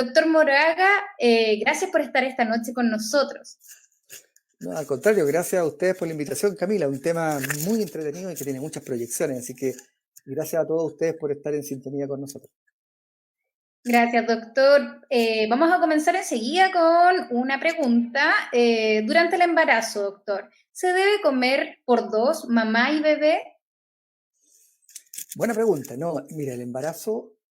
Doctor Moraga, gracias por estar esta noche con nosotros. No, al contrario, gracias a ustedes por la invitación, Camila. Un tema muy entretenido y que tiene muchas proyecciones, así que gracias a todos ustedes por estar en sintonía con nosotros. Gracias, doctor. Vamos a comenzar enseguida con una pregunta. Durante el embarazo, doctor, ¿se debe comer por dos, mamá y bebé? Buena pregunta. No, mira,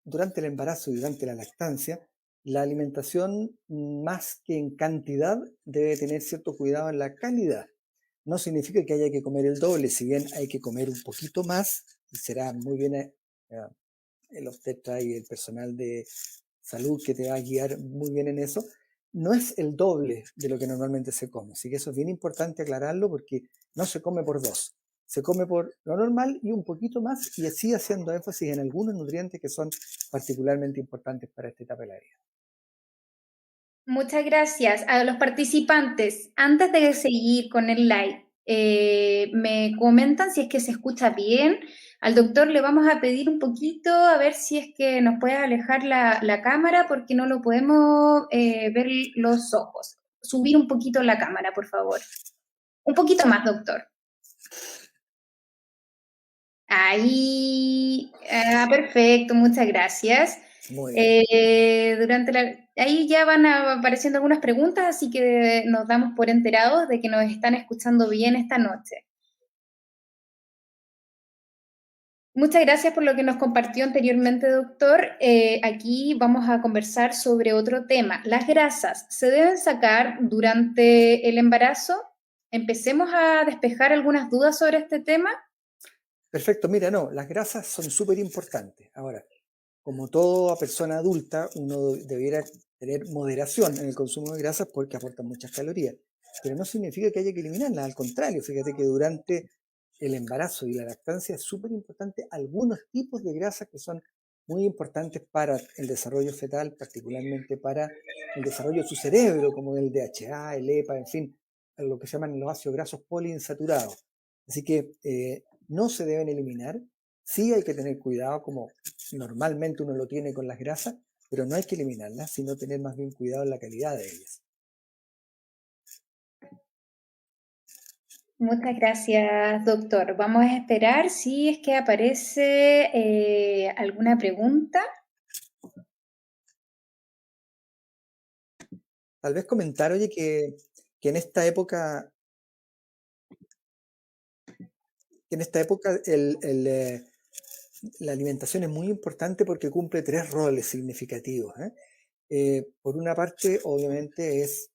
durante el embarazo y durante la lactancia, la alimentación, más que en cantidad, debe tener cierto cuidado en la calidad. No significa que haya que comer el doble, si bien hay que comer un poquito más, y será muy bien el obstetra y el personal de salud que te va a guiar muy bien en eso, no es el doble de lo que normalmente se come. Así que eso es bien importante aclararlo porque no se come por dos. Se come por lo normal y un poquito más, y así haciendo énfasis en algunos nutrientes que son particularmente importantes para esta etapa de la vida. Muchas gracias. A los participantes, antes de seguir con el live, me comentan si es que se escucha bien. Al doctor le vamos a pedir un poquito, a ver si es que nos puede alejar la cámara porque no lo podemos ver los ojos. Subir un poquito la cámara, por favor. Un poquito más, doctor. Ahí, perfecto, muchas gracias. Muy bien. Ahí ya van apareciendo algunas preguntas, así que nos damos por enterados de que nos están escuchando bien esta noche. Muchas gracias por lo que nos compartió anteriormente, doctor. Aquí vamos a conversar sobre otro tema. ¿Las grasas se deben sacar durante el embarazo? Empecemos a despejar algunas dudas sobre este tema. Perfecto, mira, no, las grasas son súper importantes. Ahora, como toda persona adulta, uno debiera tener moderación en el consumo de grasas porque aportan muchas calorías. Pero no significa que haya que eliminarlas, al contrario, fíjate que durante el embarazo y la lactancia es súper importante algunos tipos de grasas que son muy importantes para el desarrollo fetal, particularmente para el desarrollo de su cerebro, como el DHA, el EPA, en fin, lo que se llaman los ácidos grasos poliinsaturados. Así que no se deben eliminar. Sí hay que tener cuidado, como normalmente uno lo tiene con las grasas, pero no hay que eliminarlas, sino tener más bien cuidado en la calidad de ellas. Muchas gracias, doctor. Vamos a esperar si es que aparece alguna pregunta. Tal vez comentar, oye, que en esta época, la alimentación es muy importante porque cumple tres roles significativos, ¿eh? Por una parte, obviamente, es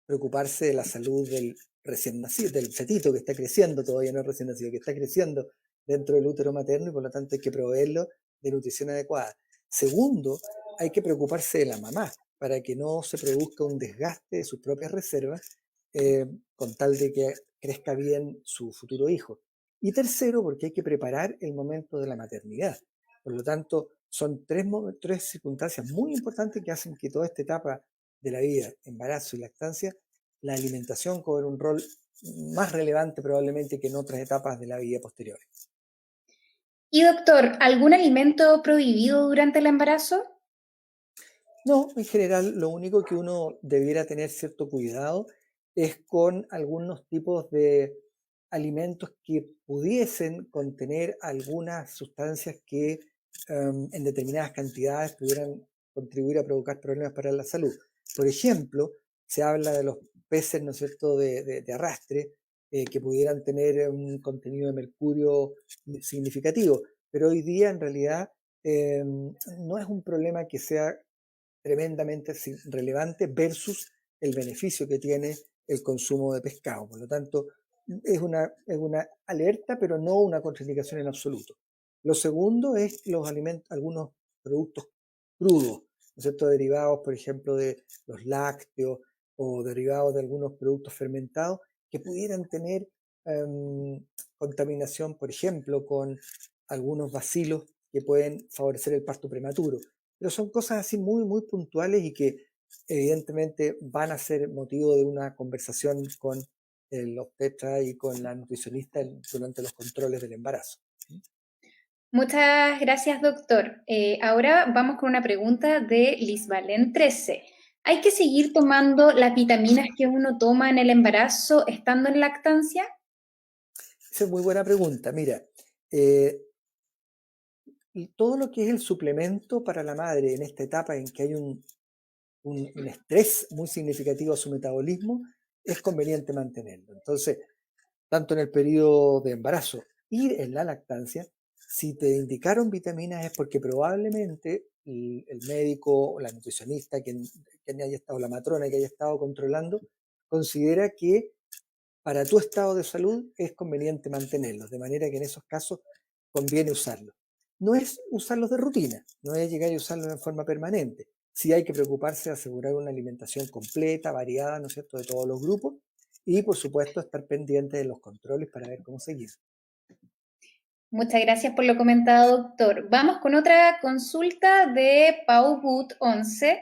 preocuparse de la salud del recién nacido, del fetito que está creciendo, todavía no es recién nacido, que está creciendo dentro del útero materno, y por lo tanto hay que proveerlo de nutrición adecuada. Segundo, hay que preocuparse de la mamá para que no se produzca un desgaste de sus propias reservas, con tal de que crezca bien su futuro hijo. Y tercero, porque hay que preparar el momento de la maternidad. Por lo tanto, son tres circunstancias muy importantes que hacen que toda esta etapa de la vida, embarazo y lactancia, la alimentación cobre un rol más relevante probablemente que en otras etapas de la vida posteriores. Y doctor, ¿algún alimento prohibido durante el embarazo? No, en general lo único que uno debiera tener cierto cuidado es con algunos tipos de alimentos que pudiesen contener algunas sustancias que en determinadas cantidades pudieran contribuir a provocar problemas para la salud. Por ejemplo, se habla de los peces, ¿no es cierto?, de arrastre, que pudieran tener un contenido de mercurio significativo, pero hoy día en realidad no es un problema que sea tremendamente relevante versus el beneficio que tiene el consumo de pescado. Por lo tanto, es una alerta, pero no una contraindicación en absoluto. Lo segundo es algunos productos crudos, ¿no es cierto?, derivados, por ejemplo, de los lácteos o derivados de algunos productos fermentados que pudieran tener contaminación, por ejemplo, con algunos bacilos que pueden favorecer el parto prematuro. Pero son cosas así muy, muy puntuales y que evidentemente van a ser motivo de una conversación con el obstetra y con la nutricionista durante los controles del embarazo. Muchas gracias, doctor. Ahora vamos con una pregunta de Lisbalen 13. ¿Hay que seguir tomando las vitaminas que uno toma en el embarazo estando en lactancia? Esa es muy buena pregunta. Mira, eh, y todo lo que es el suplemento para la madre en esta etapa en que hay un estrés muy significativo a su metabolismo, es conveniente mantenerlo. Entonces, tanto en el periodo de embarazo y en la lactancia, si te indicaron vitaminas es porque probablemente el médico o la nutricionista, quien haya estado, la matrona que haya estado controlando, considera que para tu estado de salud es conveniente mantenerlos, de manera que en esos casos conviene usarlos. No es usarlos de rutina, no es llegar y usarlos en forma permanente. Sí hay que preocuparse de asegurar una alimentación completa, variada, ¿no es cierto?, de todos los grupos y, por supuesto, estar pendiente de los controles para ver cómo seguir. Muchas gracias por lo comentado, doctor. Vamos con otra consulta de Pau Gut 11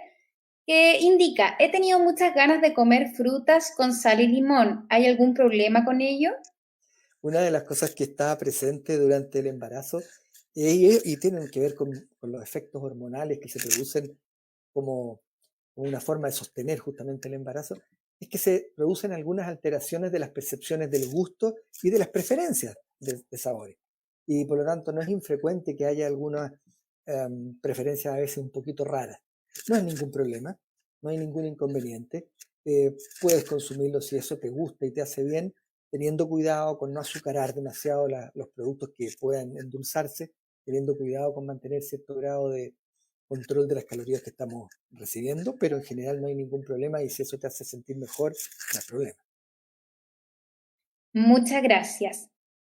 que indica, he tenido muchas ganas de comer frutas con sal y limón. ¿Hay algún problema con ello? Una de las cosas que está presente durante el embarazo y tienen que ver con los efectos hormonales que se producen como una forma de sostener justamente el embarazo, es que se producen algunas alteraciones de las percepciones del gusto y de las preferencias de sabores. Y por lo tanto no es infrecuente que haya algunas preferencias a veces un poquito raras. No es ningún problema, no hay ningún inconveniente. Puedes consumirlo si eso te gusta y te hace bien, teniendo cuidado con no azucarar demasiado los productos que puedan endulzarse, teniendo cuidado con mantener cierto grado de control de las calorías que estamos recibiendo, pero en general no hay ningún problema y si eso te hace sentir mejor, no hay problema. Muchas gracias.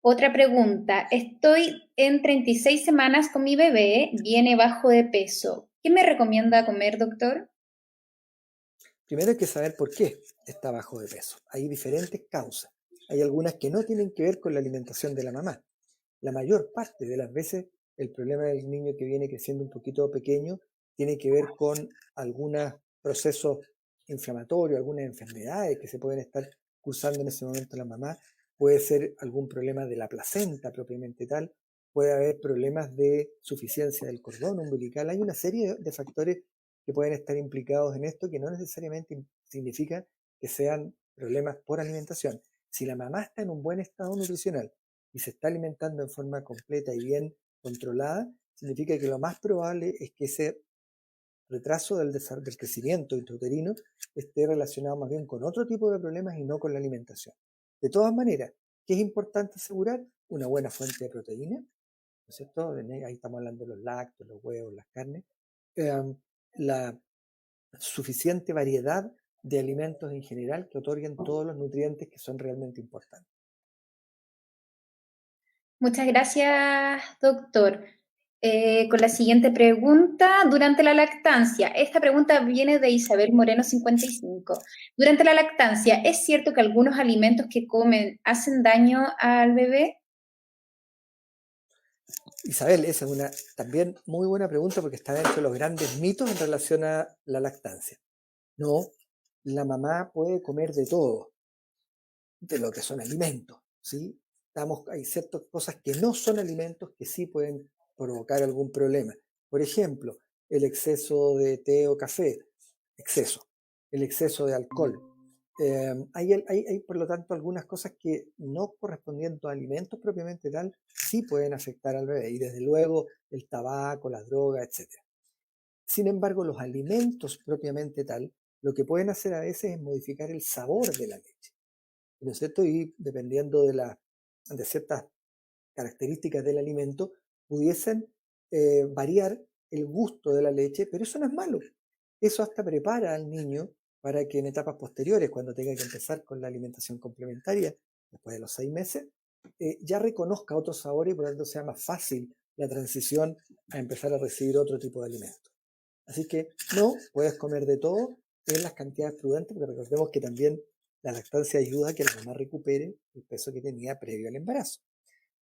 Otra pregunta. Estoy en 36 semanas con mi bebé, viene bajo de peso. ¿Qué me recomienda comer, doctor? Primero hay que saber por qué está bajo de peso. Hay diferentes causas. Hay algunas que no tienen que ver con la alimentación de la mamá. La mayor parte de las veces el problema del niño que viene creciendo un poquito pequeño tiene que ver con algunos procesos inflamatorios, algunas enfermedades que se pueden estar cursando en ese momento la mamá. Puede ser algún problema de la placenta propiamente tal, puede haber problemas de suficiencia del cordón umbilical. Hay una serie de factores que pueden estar implicados en esto que no necesariamente significa que sean problemas por alimentación. Si la mamá está en un buen estado nutricional y se está alimentando en forma completa y bien controlada, significa que lo más probable es que ese retraso del crecimiento intrauterino esté relacionado más bien con otro tipo de problemas y no con la alimentación. De todas maneras, ¿qué es importante asegurar? Una buena fuente de proteína, ¿no es cierto? Ahí estamos hablando de los lácteos, los huevos, las carnes. La suficiente variedad de alimentos en general que otorguen todos los nutrientes que son realmente importantes. Muchas gracias, doctor. Con la siguiente pregunta, durante la lactancia, esta pregunta viene de Isabel Moreno 55. Durante la lactancia, ¿es cierto que algunos alimentos que comen hacen daño al bebé? Isabel, esa es una también muy buena pregunta porque está dentro de los grandes mitos en relación a la lactancia. No, la mamá puede comer de todo, de lo que son alimentos, ¿sí? Hay ciertas cosas que no son alimentos que sí pueden provocar algún problema. Por ejemplo, el exceso de té o café, exceso, el exceso de alcohol. Hay, por lo tanto, algunas cosas que no correspondiendo a alimentos propiamente tal, sí pueden afectar al bebé, y desde luego el tabaco, las drogas, etc. Sin embargo, los alimentos propiamente tal, lo que pueden hacer a veces es modificar el sabor de la leche, ¿no es cierto? Y dependiendo de ciertas características del alimento, pudiesen variar el gusto de la leche, pero eso no es malo. Eso hasta prepara al niño para que en etapas posteriores, cuando tenga que empezar con la alimentación complementaria, después de los 6 meses, ya reconozca otros sabores y por lo tanto sea más fácil la transición a empezar a recibir otro tipo de alimentos. Así que no, puedes comer de todo en las cantidades prudentes, porque recordemos que también la lactancia ayuda a que la mamá recupere el peso que tenía previo al embarazo.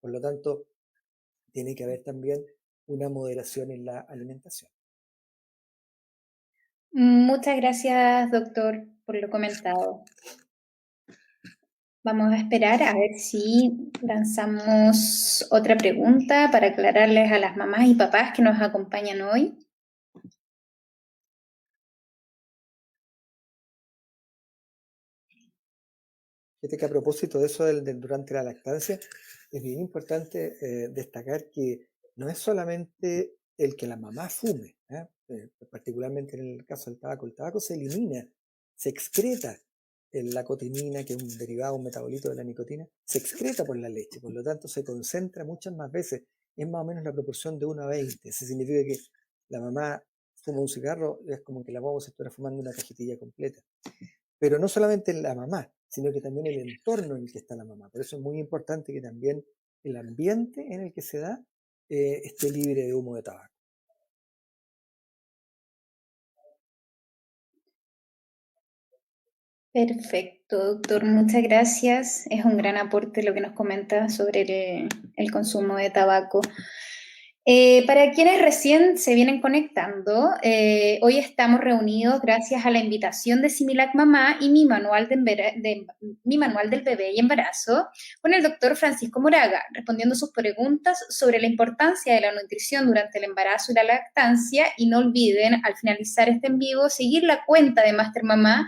Por lo tanto, tiene que haber también una moderación en la alimentación. Muchas gracias, doctor, por lo comentado. Vamos a esperar a ver si lanzamos otra pregunta para aclararles a las mamás y papás que nos acompañan hoy. Fíjate que a propósito de eso durante la lactancia, es bien importante destacar que no es solamente el que la mamá fume, particularmente en el caso del tabaco se elimina, se excreta la cotinina, que es un derivado, un metabolito de la nicotina, se excreta por la leche, por lo tanto se concentra muchas más veces, es más o menos la proporción de 1 a 20, eso significa que la mamá fuma un cigarro, es como que la guagua se estuviera fumando una cajetilla completa. Pero no solamente la mamá, sino que también el entorno en el que está la mamá. Por eso es muy importante que también el ambiente en el que se da esté libre de humo de tabaco. Perfecto, doctor, muchas gracias. Es un gran aporte lo que nos comenta sobre el consumo de tabaco. Para quienes recién se vienen conectando, hoy estamos reunidos gracias a la invitación de Similac Mamá y mi manual del bebé y embarazo con el doctor Francisco Moraga, respondiendo sus preguntas sobre la importancia de la nutrición durante el embarazo y la lactancia. Y no olviden, al finalizar este en vivo, seguir la cuenta de Master Mamá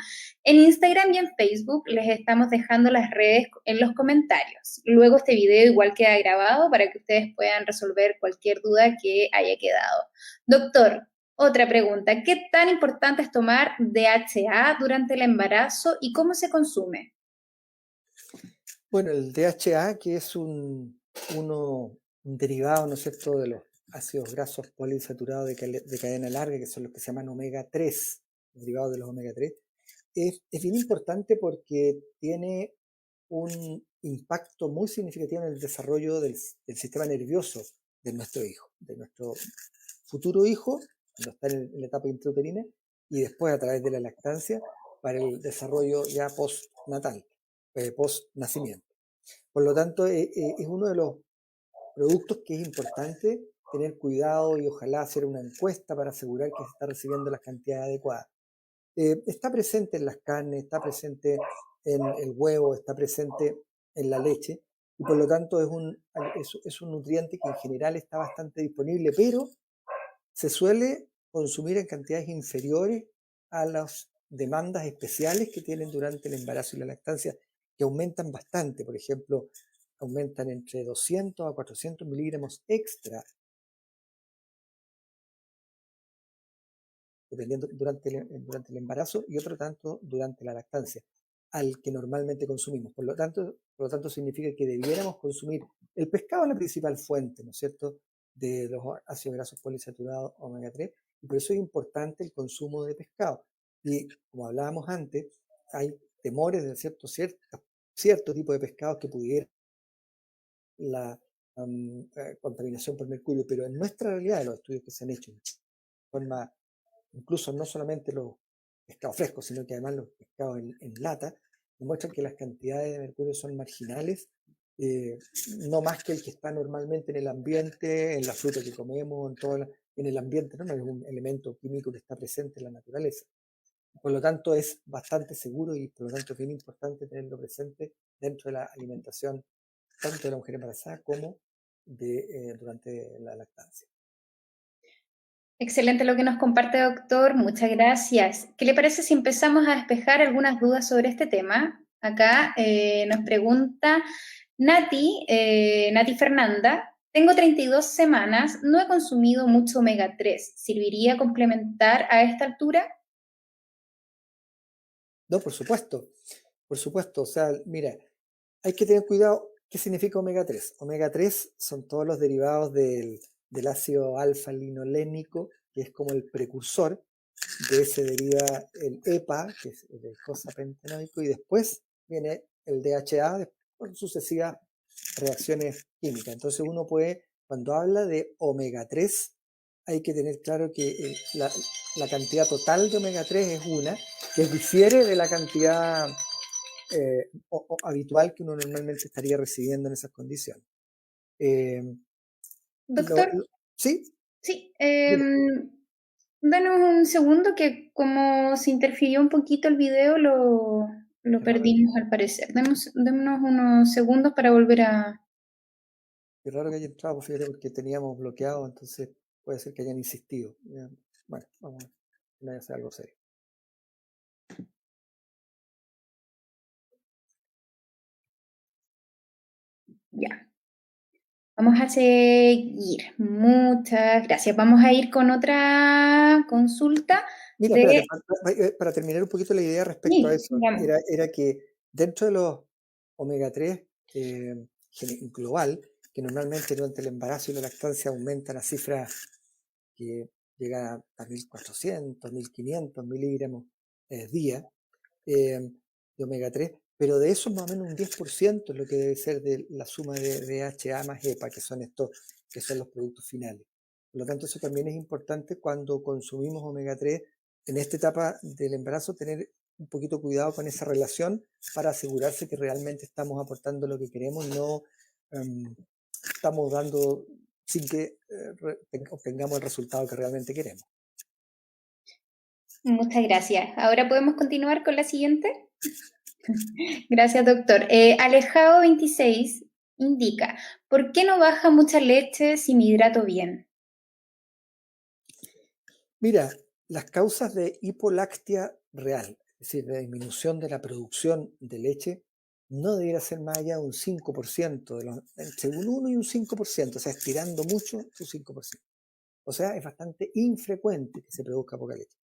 en Instagram y en Facebook. Les estamos dejando las redes en los comentarios. Luego este video igual queda grabado para que ustedes puedan resolver cualquier duda que haya quedado. Doctor, otra pregunta. ¿Qué tan importante es tomar DHA durante el embarazo y cómo se consume? Bueno, el DHA, que es un derivado, ¿no es cierto?, de los ácidos grasos poliinsaturados de cadena larga, que son los que se llaman omega 3, derivados de los omega 3, es bien importante porque tiene un impacto muy significativo en el desarrollo del sistema nervioso de nuestro hijo, de nuestro futuro hijo, cuando está en la etapa intrauterina, y después a través de la lactancia para el desarrollo ya postnatal, post-nacimiento. Por lo tanto, es uno de los productos que es importante tener cuidado y ojalá hacer una encuesta para asegurar que se está recibiendo las cantidades adecuadas. Está presente en las carnes, está presente en el huevo, está presente en la leche, y por lo tanto es un nutriente que en general está bastante disponible, pero se suele consumir en cantidades inferiores a las demandas especiales que tienen durante el embarazo y la lactancia, que aumentan bastante. Por ejemplo, aumentan entre 200 a 400 miligramos extra, dependiendo durante el embarazo, y otro tanto durante la lactancia, al que normalmente consumimos. Por lo tanto significa que debiéramos consumir. El pescado es la principal fuente, ¿no es cierto?, de los ácidos grasos poliinsaturados omega 3, y por eso es importante el consumo de pescado. Y como hablábamos antes, hay temores de cierto tipo de pescados que pudiera la contaminación por mercurio, pero en nuestra realidad, de los estudios que se han hecho, de forma incluso no solamente los pescados frescos, sino que además los pescados en lata, demuestran que las cantidades de mercurio son marginales, eh, no más que el que está normalmente en el ambiente, en la fruta que comemos, en el ambiente, no es un elemento químico que está presente en la naturaleza. Por lo tanto, es bastante seguro y por lo tanto es bien importante tenerlo presente dentro de la alimentación, tanto de la mujer embarazada como durante la lactancia. Excelente lo que nos comparte, doctor. Muchas gracias. ¿Qué le parece si empezamos a despejar algunas dudas sobre este tema? Acá nos pregunta Nati Fernanda. Tengo 32 semanas, no he consumido mucho omega 3. ¿Serviría complementar a esta altura? No, por supuesto, o sea, mira, hay que tener cuidado. ¿Qué significa omega 3? Omega 3 son todos los derivados del ácido alfa-linolénico, que es como el precursor. De ese deriva el EPA, que es el eicosapentenoico, y después viene el DHA por sucesivas reacciones químicas. Entonces uno puede, cuando habla de omega 3, hay que tener claro que la cantidad total de omega 3 es una, que difiere de la cantidad habitual que uno normalmente estaría recibiendo en esas condiciones. Eh, Doctor, ¿Sí? sí. Dime. Danos un segundo que como se interfirió un poquito el video, Lo Qué raro, perdimos al parecer. Démonos unos segundos para volver a... qué raro que haya entrado, pues, fíjate, porque teníamos bloqueado, entonces puede ser que hayan insistido. Bueno, vamos a ver, no vaya a ser algo serio. Ya. Vamos a seguir. Muchas gracias. Vamos a ir con otra consulta Mira, espérate, de... para terminar un poquito la idea respecto a Sí, eso, digamos. era que dentro de los omega 3 global, que normalmente durante el embarazo y la lactancia aumentan a cifras que llegan a 1400, 1500 miligramos día de omega 3, pero de eso más o menos un 10% es lo que debe ser de la suma de DHA más EPA, que son estos, que son los productos finales. Por lo tanto, eso también es importante cuando consumimos omega 3 en esta etapa del embarazo, tener un poquito cuidado con esa relación para asegurarse que realmente estamos aportando lo que queremos y no estamos dando sin que obtengamos el resultado que realmente queremos. Muchas gracias. Ahora podemos continuar con la siguiente. Gracias, doctor. Alejado 26 indica, ¿por qué no baja mucha leche si me hidrato bien? Mira, las causas de hipoláctea real, es decir, de disminución de la producción de leche, no debiera ser más allá de un 5%, entre un 1 y un 5%, o sea, estirando mucho un 5%. O sea, es bastante infrecuente que se produzca poca leche.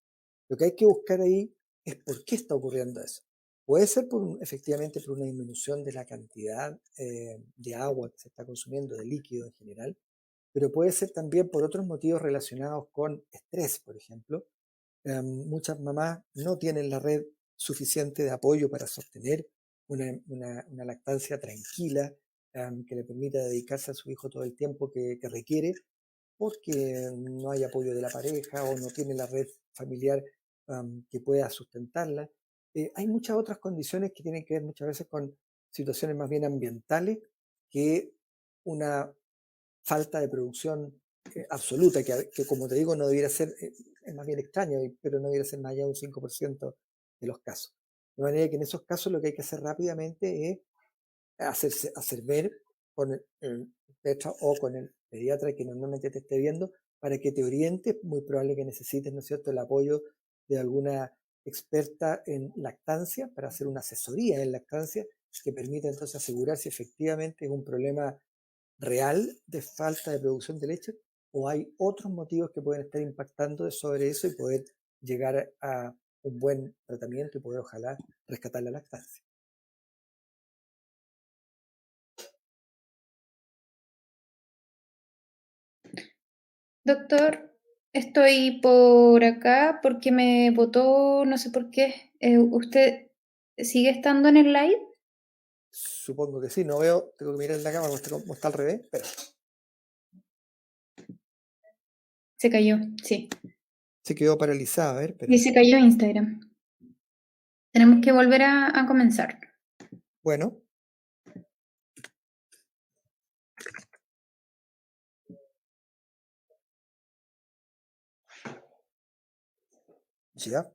Lo que hay que buscar ahí es por qué está ocurriendo eso. Puede ser efectivamente por una disminución de la cantidad de agua que se está consumiendo, de líquido en general, pero puede ser también por otros motivos relacionados con estrés, por ejemplo. Muchas mamás no tienen la red suficiente de apoyo para sostener una lactancia tranquila, que le permita dedicarse a su hijo todo el tiempo que requiere, porque no hay apoyo de la pareja o no tiene la red familiar que pueda sustentarla. Hay muchas otras condiciones que tienen que ver muchas veces con situaciones más bien ambientales que una falta de producción absoluta, que como te digo no debiera ser, es más bien extraño, pero no debiera ser más allá de un 5% de los casos. De manera que en esos casos lo que hay que hacer rápidamente es hacer ver con el pediatra o con el pediatra que normalmente te esté viendo para que te oriente. Muy probable que necesites, ¿no es cierto?, el apoyo de alguna experta en lactancia para hacer una asesoría en lactancia que permita entonces asegurar si efectivamente es un problema real de falta de producción de leche o hay otros motivos que pueden estar impactando sobre eso y poder llegar a un buen tratamiento y poder ojalá rescatar la lactancia. Doctor, estoy por acá porque me votó, no sé por qué. ¿Usted sigue estando en el live? Supongo que sí, no veo, tengo que mirar en la cámara, como está al revés, pero Se cayó, sí. se quedó paralizada, a ver, Sí, espérate. se cayó Instagram. Tenemos que volver a comenzar. Bueno, ya,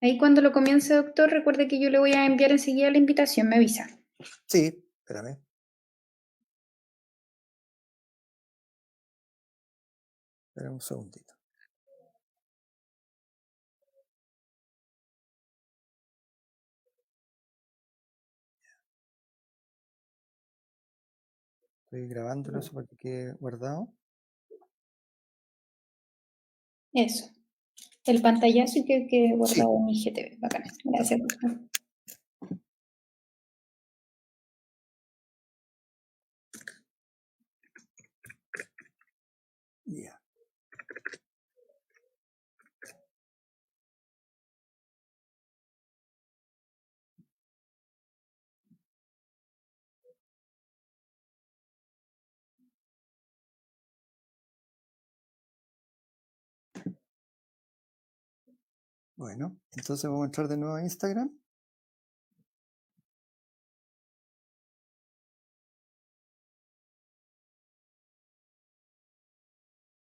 Ahí cuando lo comience, doctor, recuerde que yo le voy a enviar enseguida la invitación, me avisa. sí, espérame, espérame un segundito. Estoy grabándolo eso para que quede guardado. Eso. El pantallazo y que quede Sí, guardado en IGTV. Bacán. Gracias, perfecto. doctor. Ya, bueno, entonces vamos a entrar de nuevo a Instagram.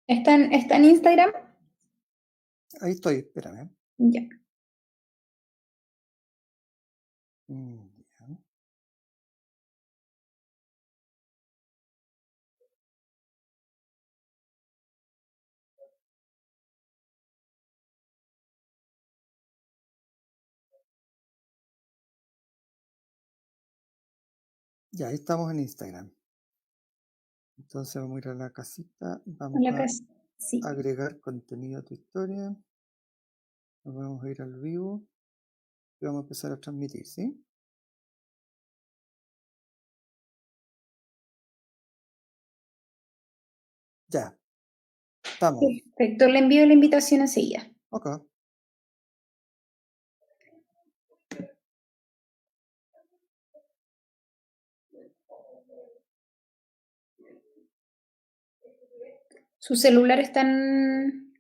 ¿Está en Instagram? Ahí estoy, espérame. Ya. Ya. Ya, ahí estamos en Instagram. Entonces vamos a ir a la casita, vamos La a casa. Sí. agregar contenido a tu historia, nos vamos a ir al vivo y vamos a empezar a transmitir, ¿sí? Ya, estamos. Perfecto, le envío la invitación enseguida. Ok. Su celular está en...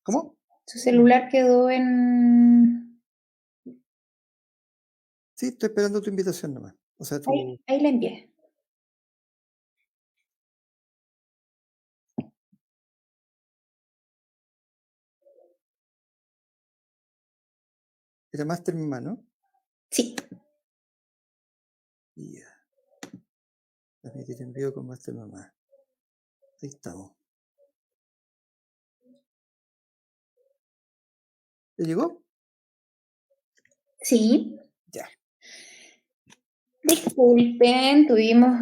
¿Cómo? Su celular quedó en... Sí, estoy esperando tu invitación nomás. O sea, tu... Ahí la envié. Era Master mi mano. Sí. Y ya. Transmitir en vivo con Master Mamá. Ahí estamos. ¿Te llegó? Sí. Ya. Disculpen, tuvimos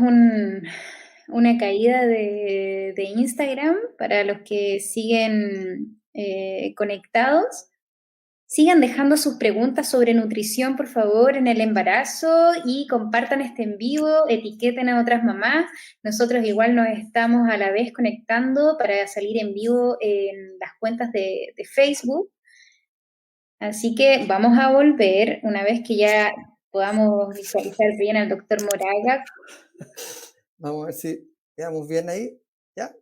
una caída de Instagram para los que siguen conectados. Sigan dejando sus preguntas sobre nutrición, por favor, en el embarazo y compartan este en vivo, etiqueten a otras mamás. Nosotros igual nos estamos a la vez conectando para salir en vivo en las cuentas de Facebook. Así que vamos a volver una vez que ya podamos visualizar bien al doctor Moraga. Vamos a ver si quedamos bien ahí. ¿Ya?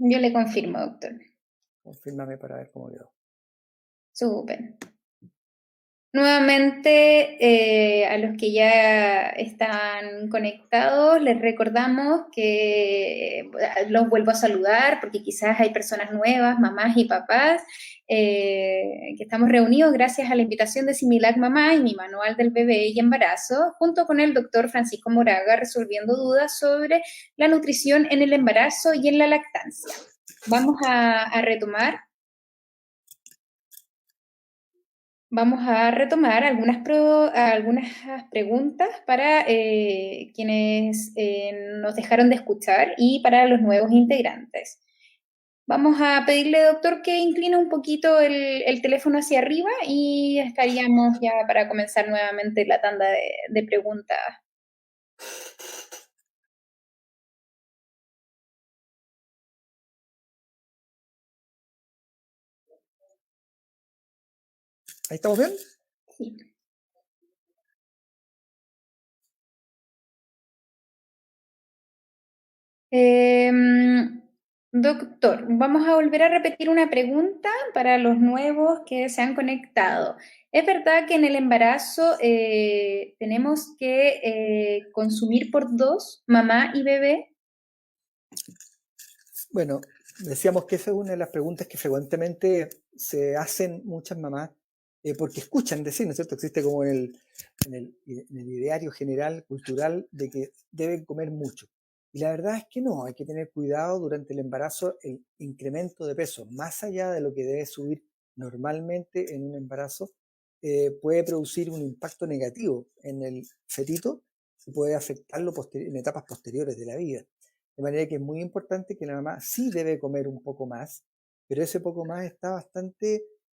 Yo le confirmo, doctor. Confírmame para ver cómo quedó. Súper. Nuevamente, a los que ya están conectados, les recordamos que los vuelvo a saludar porque quizás hay personas nuevas, mamás y papás, que estamos reunidos gracias a la invitación de Similac Mamá y mi manual del bebé y embarazo, junto con el doctor Francisco Moraga, resolviendo dudas sobre la nutrición en el embarazo y en la lactancia. Vamos a retomar. Vamos a retomar algunas preguntas para quienes nos dejaron de escuchar y para los nuevos integrantes. Vamos a pedirle, doctor, que incline un poquito el teléfono hacia arriba y estaríamos ya para comenzar nuevamente la tanda de preguntas. ¿Ahí estamos bien? Sí. Doctor, vamos a volver a repetir una pregunta para los nuevos que se han conectado. ¿Es verdad que en el embarazo tenemos que consumir por dos, mamá y bebé? Bueno, decíamos que esa es una de las preguntas que frecuentemente se hacen muchas mamás porque escuchan decir, ¿no es cierto? Existe como en el ideario general, cultural, de que deben comer mucho. Y la verdad es que no, hay que tener cuidado durante el embarazo, el incremento de peso, más allá de lo que debe subir normalmente en un embarazo, puede producir un impacto negativo en el fetito y puede afectarlo en etapas posteriores de la vida. De manera que es muy importante que la mamá sí debe comer un poco más, pero ese poco más está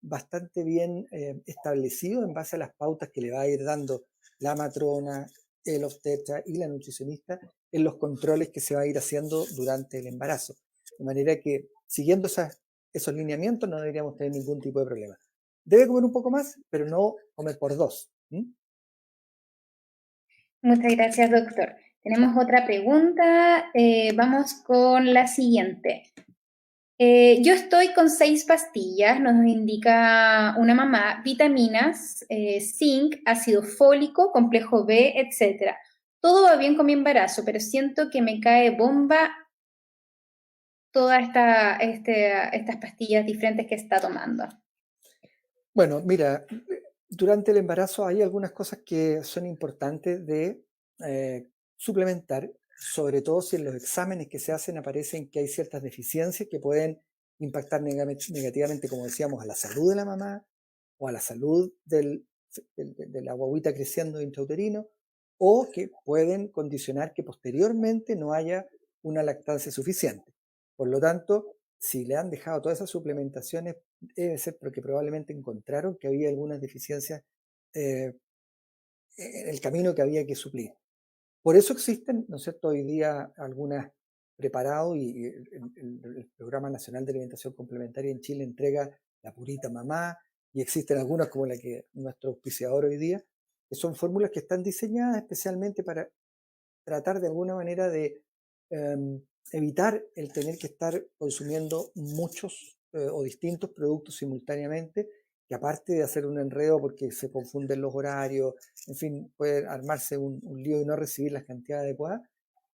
bastante bien establecido en base a las pautas que le va a ir dando la matrona, el obstetra y la nutricionista en los controles que se va a ir haciendo durante el embarazo. De manera que siguiendo esos lineamientos no deberíamos tener ningún tipo de problema. Debe comer un poco más, pero no comer por dos. Muchas gracias, doctor. Tenemos otra pregunta. Vamos con la siguiente. Yo estoy con 6 pastillas, nos indica una mamá, vitaminas, zinc, ácido fólico, complejo B, etcétera. todo va bien con mi embarazo, pero siento que me cae bomba todas estas pastillas diferentes que está tomando. Bueno, mira, durante el embarazo hay algunas cosas que son importantes de suplementar, sobre todo si en los exámenes que se hacen aparecen que hay ciertas deficiencias que pueden impactar negativamente, como decíamos, a la salud de la mamá o a la salud de la guagüita creciendo intrauterino, o que pueden condicionar que posteriormente no haya una lactancia suficiente. Por lo tanto, si le han dejado todas esas suplementaciones, debe ser porque probablemente encontraron que había algunas deficiencias eh, en el camino que había que suplir. Por eso existen, ¿no es cierto?, hoy día algunas preparados y el Programa Nacional de Alimentación Complementaria en Chile entrega la Purita Mamá, y existen algunas como la que nuestro auspiciador hoy día, que son fórmulas que están diseñadas especialmente para tratar de alguna manera de evitar el tener que estar consumiendo muchos o distintos productos simultáneamente, que aparte de hacer un enredo porque se confunden los horarios, en fin, puede armarse un lío y no recibir las cantidades adecuadas,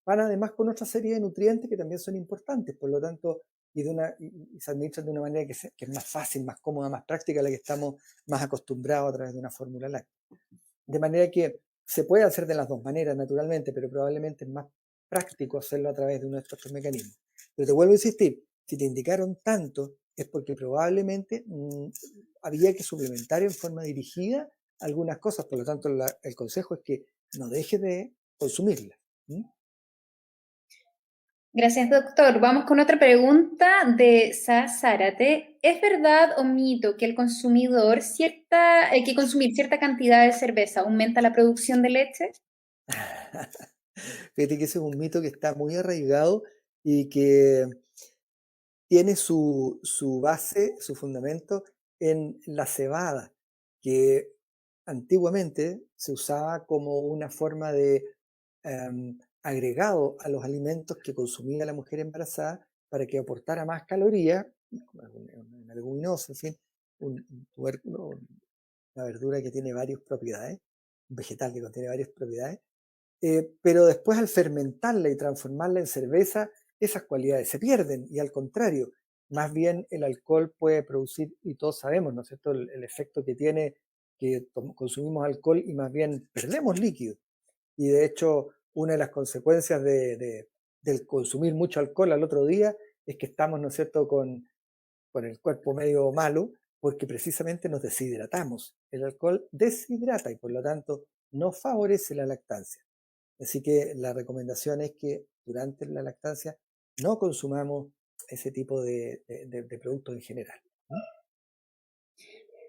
van además con otra serie de nutrientes que también son importantes, por lo tanto, y se administran de una manera que es más fácil, más cómoda, más práctica, a la que estamos más acostumbrados a través de una fórmula láctea. De manera que se puede hacer de las dos maneras, naturalmente, pero probablemente es más práctico hacerlo a través de uno de estos tres mecanismos. Pero te vuelvo a insistir, si te indicaron tanto, es porque probablemente había que suplementar en forma dirigida algunas cosas. Por lo tanto, el consejo es que no dejes de consumirla. ¿Mm? Gracias, doctor. Vamos con otra pregunta de Sa Zárate. ¿Es verdad o mito que que consumir cierta cantidad de cerveza aumenta la producción de leche? Fíjate que ese es un mito que está muy arraigado y que tiene su base, su fundamento en la cebada, que antiguamente se usaba como una forma de agregado a los alimentos que consumía la mujer embarazada para que aportara más calorías, una leguminosa, en fin, un tubérculo, una verdura que tiene varias propiedades, un vegetal que contiene varias propiedades, pero después al fermentarla y transformarla en cerveza, esas cualidades se pierden y al contrario, más bien el alcohol puede producir, y todos sabemos, ¿no es cierto?, el efecto que tiene que consumimos alcohol y más bien perdemos líquido. Y de hecho, una de las consecuencias del consumir mucho alcohol al otro día es que estamos, ¿no es cierto?, con el cuerpo medio malo, porque precisamente nos deshidratamos. El alcohol deshidrata y por lo tanto no favorece la lactancia. Así que la recomendación es que durante la lactancia no consumamos ese tipo de productos en general.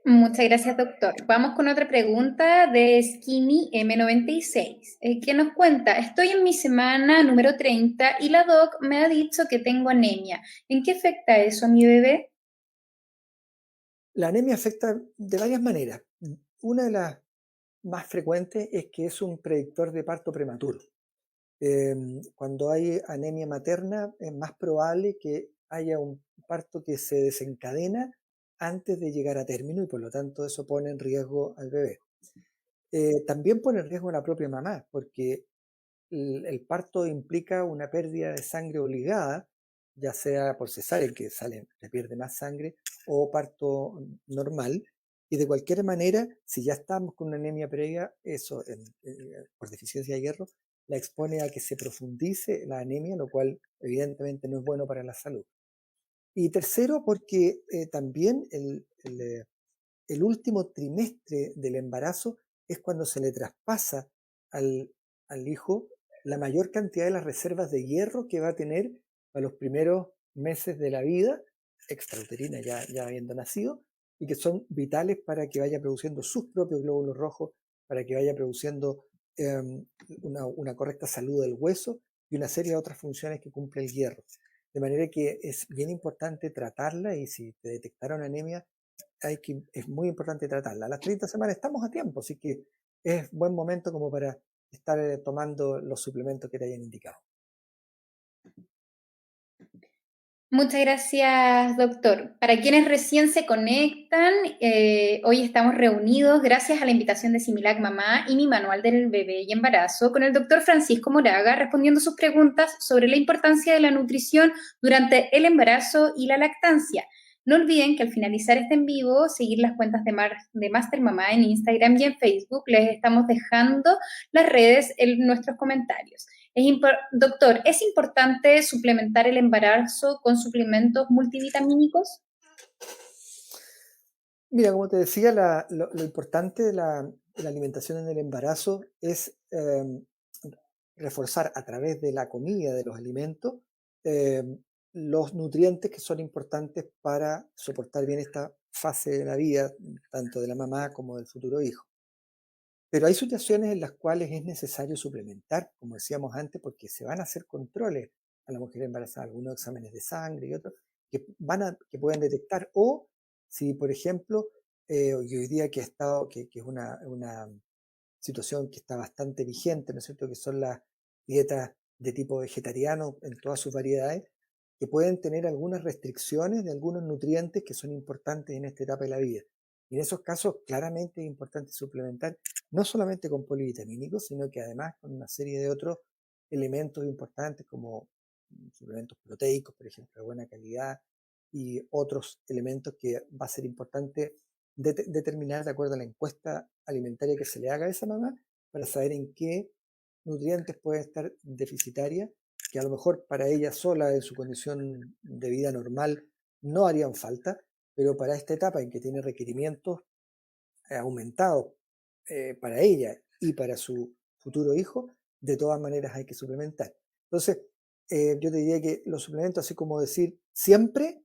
Muchas gracias, doctor. Vamos con otra pregunta de Skinny M96, que nos cuenta, estoy en mi semana número 30 y la doc me ha dicho que tengo anemia. ¿En qué afecta eso a mi bebé? La anemia afecta de varias maneras. Una de las más frecuentes es que es un predictor de parto prematuro. Cuando hay anemia materna es más probable que haya un parto que se desencadena antes de llegar a término y por lo tanto eso pone en riesgo al bebé. También pone en riesgo a la propia mamá porque el parto implica una pérdida de sangre obligada, ya sea por cesárea, que se pierde más sangre, o parto normal. Y de cualquier manera, si ya estamos con una anemia previa, eso por deficiencia de hierro, la expone a que se profundice la anemia, lo cual evidentemente no es bueno para la salud. Y tercero, porque también el último trimestre del embarazo es cuando se le traspasa al, al hijo la mayor cantidad de las reservas de hierro que va a tener a los primeros meses de la vida, extrauterina ya habiendo nacido, y que son vitales para que vaya produciendo sus propios glóbulos rojos, para que vaya produciendo una correcta salud del hueso y una serie de otras funciones que cumple el hierro. De manera que es bien importante tratarla y si te detectaron anemia, es muy importante tratarla. A las 30 semanas estamos a tiempo, así que es buen momento como para estar tomando los suplementos que te hayan indicado. Muchas gracias, doctor. Para quienes recién se conectan, hoy estamos reunidos gracias a la invitación de Similac Mamá y mi manual del bebé y embarazo con el doctor Francisco Moraga respondiendo sus preguntas sobre la importancia de la nutrición durante el embarazo y la lactancia. No olviden que al finalizar este en vivo, seguir las cuentas de Master Mamá en Instagram y en Facebook. Les estamos dejando las redes en nuestros comentarios. Doctor, ¿es importante suplementar el embarazo con suplementos multivitamínicos? Mira, como te decía, lo importante de la alimentación en el embarazo es reforzar a través de la comida, de los alimentos, los nutrientes que son importantes para soportar bien esta fase de la vida, tanto de la mamá como del futuro hijo. Pero hay situaciones en las cuales es necesario suplementar, como decíamos antes, porque se van a hacer controles a la mujer embarazada, algunos exámenes de sangre y otros que pueden detectar. O si, por ejemplo, y hoy día que es una situación que está bastante vigente, ¿no es cierto?, que son las dietas de tipo vegetariano en todas sus variedades, que pueden tener algunas restricciones de algunos nutrientes que son importantes en esta etapa de la vida. Y en esos casos, claramente es importante suplementar, no solamente con polivitamínicos, sino que además con una serie de otros elementos importantes como suplementos proteicos, por ejemplo, de buena calidad, y otros elementos que va a ser importante determinar de acuerdo a la encuesta alimentaria que se le haga a esa mamá para saber en qué nutrientes puede estar deficitaria, que a lo mejor para ella sola en su condición de vida normal no harían falta, pero para esta etapa en que tiene requerimientos aumentados para ella y para su futuro hijo, de todas maneras hay que suplementar. Entonces, yo te diría que los suplementos, así como decir siempre,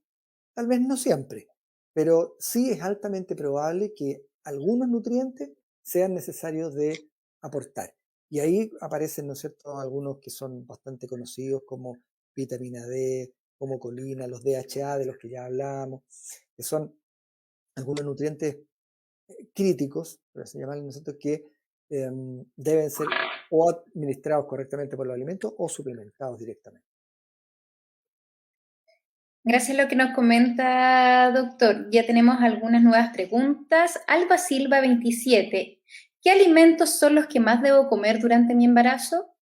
tal vez no siempre, pero sí es altamente probable que algunos nutrientes sean necesarios de aportar. Y ahí aparecen, ¿no es cierto?, algunos que son bastante conocidos como vitamina D, como colina, los DHA de los que ya hablábamos, que son algunos nutrientes críticos, por así llamarlos, ¿no es cierto?, que deben ser o administrados correctamente por los alimentos o suplementados directamente. Gracias a lo que nos comenta, doctor. Ya tenemos algunas nuevas preguntas. Alba Silva 27. ¿Qué alimentos son los que más debo comer durante mi embarazo?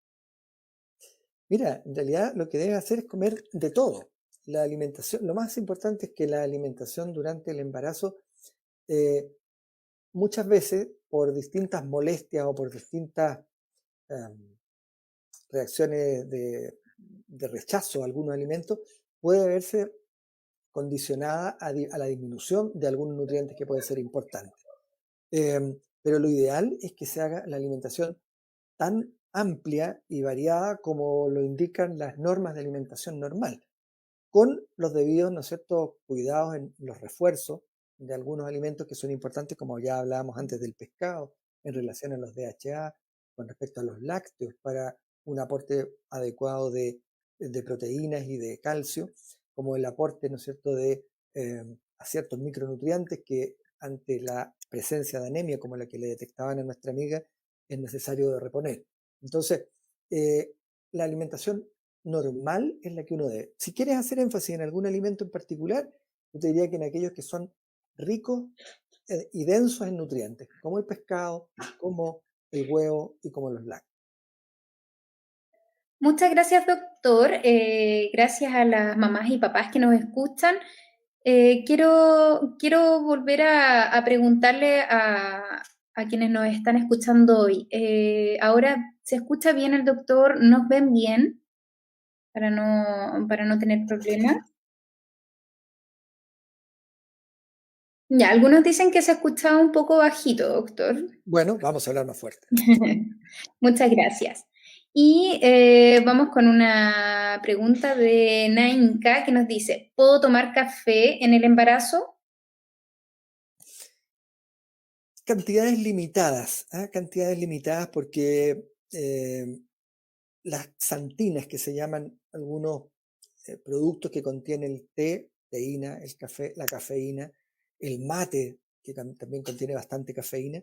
Mira, en realidad lo que debes hacer es comer de todo. La alimentación, lo más importante es que la alimentación durante el embarazo, eh, muchas veces por distintas molestias o por distintas em, reacciones de rechazo a algunos alimentos, puede verse condicionada a la disminución de algunos nutrientes que puede ser importante. Pero lo ideal es que se haga la alimentación tan amplia y variada como lo indican las normas de alimentación normal, con los debidos, ¿no es cierto?, cuidados en los refuerzos de algunos alimentos que son importantes, como ya hablábamos antes del pescado, en relación a los DHA, con respecto a los lácteos, para un aporte adecuado de proteínas y de calcio, como el aporte, ¿no es cierto?, a ciertos micronutrientes que ante la presencia de anemia, como la que le detectaban a nuestra amiga, es necesario de reponer. Entonces, la alimentación normal es la que uno debe. Si quieres hacer énfasis en algún alimento en particular, yo te diría que en aquellos que son ricos y densos en nutrientes, como el pescado, como el huevo y como los lácteos. Muchas gracias, doctor. Gracias a las mamás y papás que nos escuchan. Quiero volver a preguntarle a quienes nos están escuchando hoy. Ahora, ¿se escucha bien el doctor? ¿Nos ven bien para no tener problemas? Ya, algunos dicen que se escuchaba un poco bajito, doctor. Bueno, vamos a hablar más fuerte. Muchas gracias. Y vamos con una pregunta de Nainka que nos dice, ¿puedo tomar café en el embarazo? Cantidades limitadas porque las xantinas, que se llaman algunos productos que contienen el té, teína, el café, la cafeína, el mate, que también contiene bastante cafeína,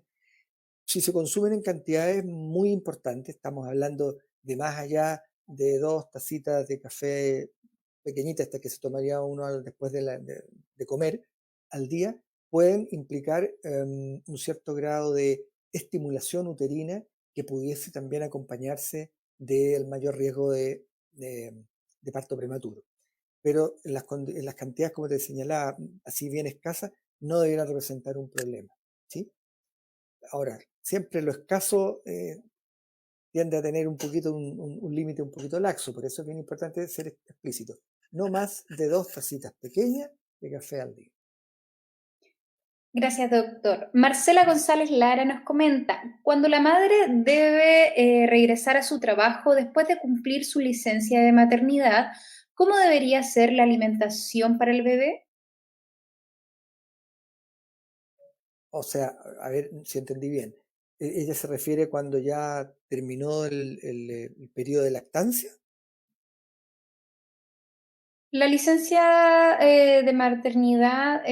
si se consumen en cantidades muy importantes, estamos hablando de más allá de 2 tacitas de café pequeñitas, estas que se tomaría uno después de comer al día, pueden implicar un cierto grado de estimulación uterina que pudiese también acompañarse del mayor riesgo de parto prematuro. Pero en las cantidades, como te señalaba, así bien escasas, no deberían representar un problema, ¿sí? Ahora, siempre lo escaso tiende a tener un poquito un límite un poquito laxo, por eso es bien importante ser explícito. No más de 2 tacitas pequeñas de café al día. Gracias, doctor. Marcela González Lara nos comenta, cuando la madre debe regresar a su trabajo después de cumplir su licencia de maternidad, ¿cómo debería ser la alimentación para el bebé? O sea, a ver si entendí bien. ¿Ella se refiere cuando ya terminó el periodo de lactancia? La licencia de maternidad,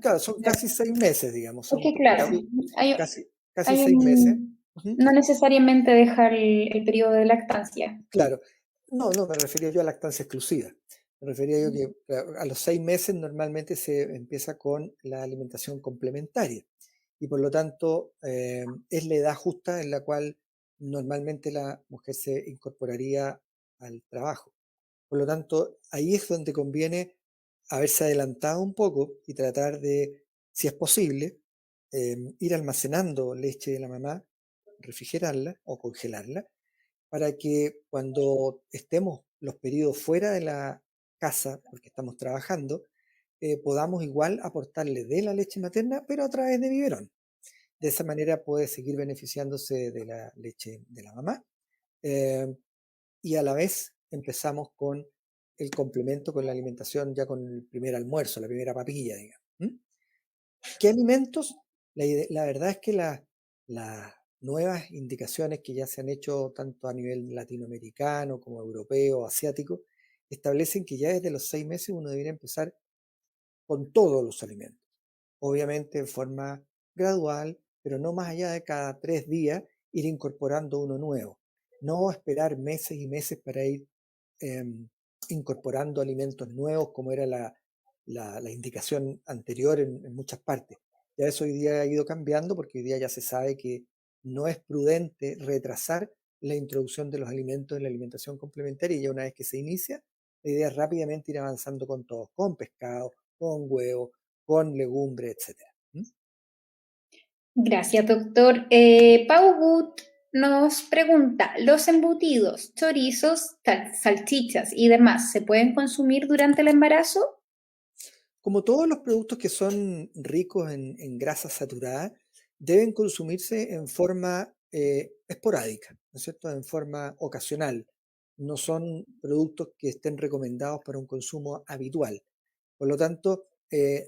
Claro, son casi 6 meses, digamos, es son que claro, casi, hay, casi hay 6 meses. Ujú. no necesariamente dejar el periodo de lactancia. Claro. No, no, me refería yo a lactancia exclusiva. Me refería yo que a los 6 meses normalmente se empieza con la alimentación complementaria y por lo tanto es la edad justa en la cual normalmente la mujer se incorporaría al trabajo. Por lo tanto, ahí es donde conviene haberse adelantado un poco y tratar de, si es posible, ir almacenando leche de la mamá, refrigerarla o congelarla para que cuando estemos los periodos fuera de la casa, porque estamos trabajando, podamos igual aportarle de la leche materna, pero a través de biberón. De esa manera puede seguir beneficiándose de la leche de la mamá eh, y a la vez empezamos con el complemento con la alimentación ya con el primer almuerzo, la primera papilla, digamos. ¿Mm? ¿Qué alimentos? La verdad es que las nuevas indicaciones que ya se han hecho tanto a nivel latinoamericano como europeo, asiático, establecen que ya desde los 6 meses uno debería empezar con todos los alimentos. Obviamente en forma gradual, pero no más allá de cada 3 días ir incorporando uno nuevo. No esperar meses y meses para ir em, incorporando alimentos nuevos como era la indicación anterior en muchas partes. Ya eso hoy día ha ido cambiando porque hoy día ya se sabe que no es prudente retrasar la introducción de los alimentos en la alimentación complementaria y ya una vez que se inicia, la idea es rápidamente ir avanzando con todos, con pescado, con huevo, con legumbre, etcétera. ¿Mm? Gracias, doctor. Pau Gut nos pregunta, ¿los embutidos, chorizos, salchichas y demás se pueden consumir durante el embarazo? Como todos los productos que son ricos en grasa saturada, deben consumirse en forma esporádica, ¿no es cierto? En forma ocasional. No son productos que estén recomendados para un consumo habitual. Por lo tanto,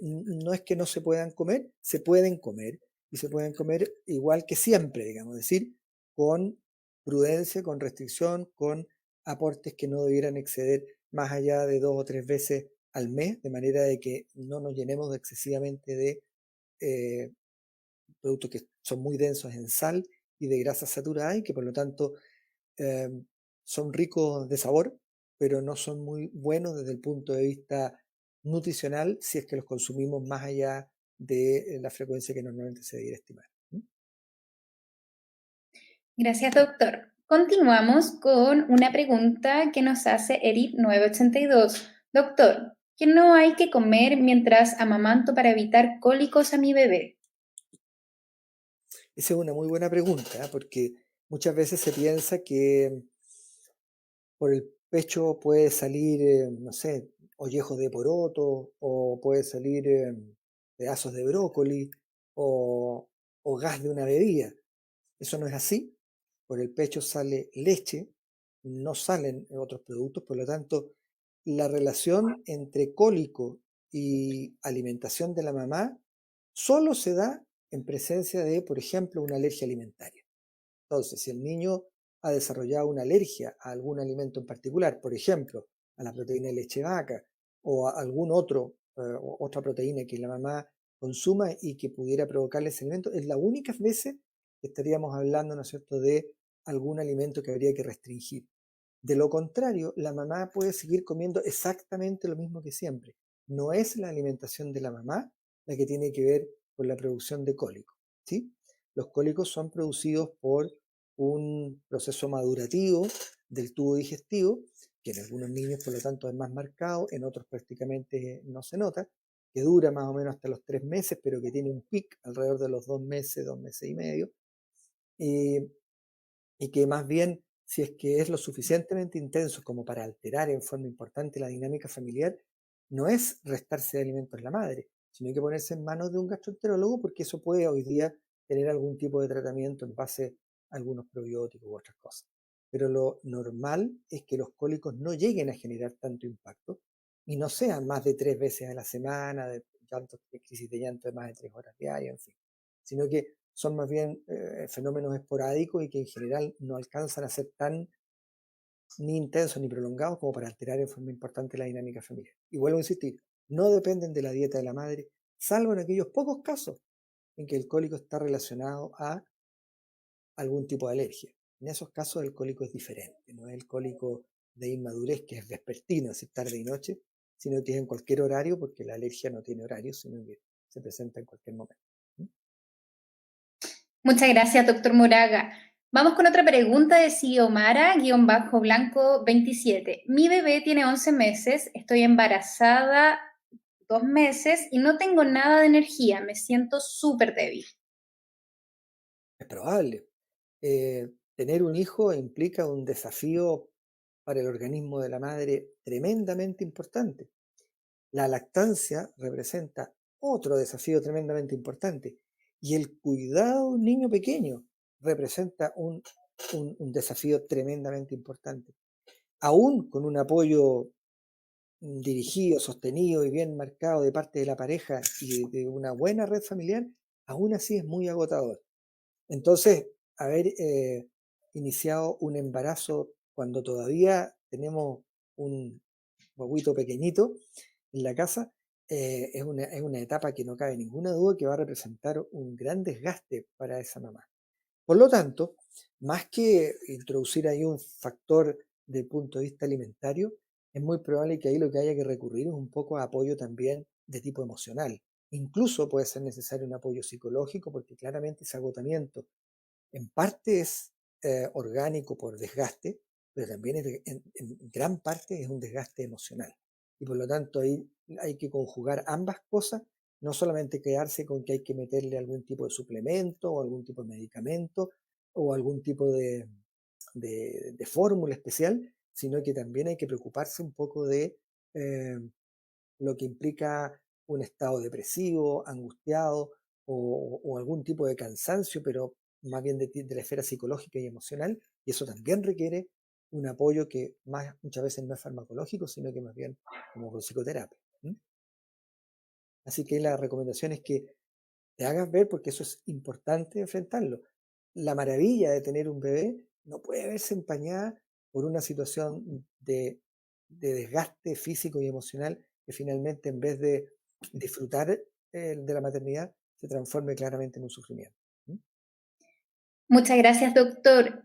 no es que no se puedan comer, se pueden comer y se pueden comer igual que siempre, digamos, es decir, con prudencia, con restricción, con aportes que no debieran exceder más allá de 2 o 3 veces al mes, de manera de que no nos llenemos excesivamente de eh, productos que son muy densos en sal y de grasas saturadas y que por lo tanto eh, son ricos de sabor, pero no son muy buenos desde el punto de vista nutricional si es que los consumimos más allá de la frecuencia que normalmente se debería estimar. ¿Mm? Gracias, doctor. Continuamos con una pregunta que nos hace Eric 982. Doctor, ¿qué no hay que comer mientras amamanto para evitar cólicos a mi bebé? Esa es una muy buena pregunta, porque muchas veces se piensa que por el pecho puede salir, no sé, ollejos de poroto, o puede salir pedazos de brócoli, o, o gas de una bebida. Eso no es así. Por el pecho sale leche, no salen otros productos, por lo tanto, la relación entre cólico y alimentación de la mamá solo se da en presencia de, por ejemplo, una alergia alimentaria. Entonces, si el niño ha desarrollado una alergia a algún alimento en particular, por ejemplo, a la proteína de leche de vaca o a algún otro, otra proteína que la mamá consuma y que pudiera provocarle ese alimento, es la única vez que estaríamos hablando, ¿no es cierto?, de algún alimento que habría que restringir. De lo contrario, la mamá puede seguir comiendo exactamente lo mismo que siempre. No es la alimentación de la mamá la que tiene que ver con la producción de cólicos, ¿sí? Los cólicos son producidos por un proceso madurativo del tubo digestivo, que en algunos niños por lo tanto es más marcado, en otros prácticamente no se nota, que dura más o menos hasta los 3 meses, pero que tiene un pic alrededor de los 2 meses, 2 meses y medio, y que más bien, si es que es lo suficientemente intenso como para alterar en forma importante la dinámica familiar, no es restarse de alimentos la madre, sino hay que ponerse en manos de un gastroenterólogo, porque eso puede hoy día tener algún tipo de tratamiento en base a algunos probióticos u otras cosas. Pero lo normal es que los cólicos no lleguen a generar tanto impacto y no sean más de 3 veces a la semana, de llantos, de crisis de llanto de más de 3 horas diarias, en fin, sino que son más bien fenómenos esporádicos y que en general no alcanzan a ser tan ni intensos ni prolongados como para alterar en forma importante la dinámica familiar. Y vuelvo a insistir, no dependen de la dieta de la madre, salvo en aquellos pocos casos en que el cólico está relacionado a algún tipo de alergia. En esos casos el cólico es diferente, no es el cólico de inmadurez que es vespertino, es tarde y noche, sino que es en cualquier horario, porque la alergia no tiene horario, sino que se presenta en cualquier momento. Muchas gracias, doctor Moraga. Vamos con otra pregunta de Xiomara-Blanco27. Mi bebé tiene 11 meses, estoy embarazada 2 meses y no tengo nada de energía, me siento súper débil. Es probable. Tener un hijo implica un desafío para el organismo de la madre tremendamente importante. La lactancia representa otro desafío tremendamente importante. Y el cuidado de un niño pequeño representa un desafío tremendamente importante. Aún con un apoyo dirigido, sostenido y bien marcado de parte de la pareja y de una buena red familiar, aún así es muy agotador. Entonces, haber iniciado un embarazo cuando todavía tenemos un guaguito pequeñito en la casa, es una etapa que no cabe ninguna duda que va a representar un gran desgaste para esa mamá. Por lo tanto, más que introducir ahí un factor de punto de vista alimentario, es muy probable que ahí lo que haya que recurrir es un poco a apoyo también de tipo emocional. Incluso puede ser necesario un apoyo psicológico, porque claramente ese agotamiento en parte es orgánico por desgaste, pero también en gran parte es un desgaste emocional. Y por lo tanto ahí hay que conjugar ambas cosas, no solamente quedarse con que hay que meterle algún tipo de suplemento o algún tipo de medicamento o algún tipo de fórmula especial, sino que también hay que preocuparse un poco de eh, lo que implica un estado depresivo, angustiado o algún tipo de cansancio, pero más bien de la esfera psicológica y emocional, y eso también requiere un apoyo que muchas veces no es farmacológico, sino que más bien como con psicoterapia. Así que la recomendación es que te hagas ver, porque eso es importante enfrentarlo. La maravilla de tener un bebé no puede verse empañada por una situación de desgaste físico y emocional que finalmente, en vez de disfrutar de la maternidad, se transforme claramente en un sufrimiento. Muchas gracias, doctor.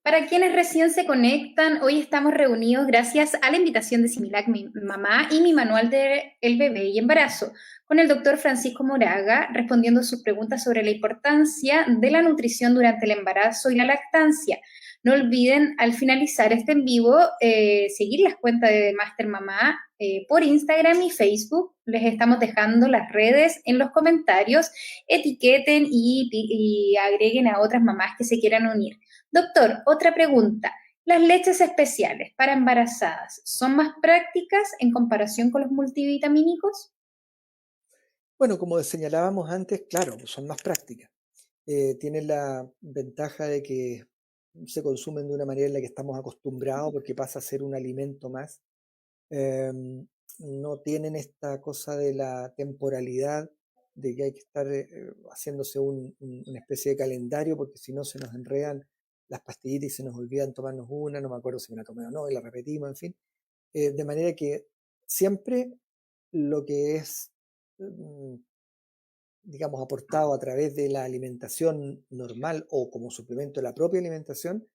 Para quienes recién se conectan, hoy estamos reunidos gracias a la invitación de Similac, mi mamá y mi manual de El bebé y embarazo, con el doctor Francisco Moraga, respondiendo sus preguntas sobre la importancia de la nutrición durante el embarazo y la lactancia. No olviden, al finalizar este en vivo, seguir las cuentas de Master Mamá por Instagram y Facebook. Les estamos dejando las redes en los comentarios. Etiqueten y agreguen a otras mamás que se quieran unir. Doctor, otra pregunta. ¿Las leches especiales para embarazadas son más prácticas en comparación con los multivitamínicos? Bueno, como señalábamos antes, claro, son más prácticas. Tienen la ventaja de que se consumen de una manera en la que estamos acostumbrados, porque pasa a ser un alimento más. No tienen esta cosa de la temporalidad, de que hay que estar haciéndose una especie de calendario, porque si no se nos enredan las pastillitas y se nos olvidan tomarnos una, no me acuerdo si me la tomé o no, y la repetimos, en fin. De manera que siempre lo que es, mm, digamos, aportado a través de la alimentación normal o como suplemento de la propia alimentación,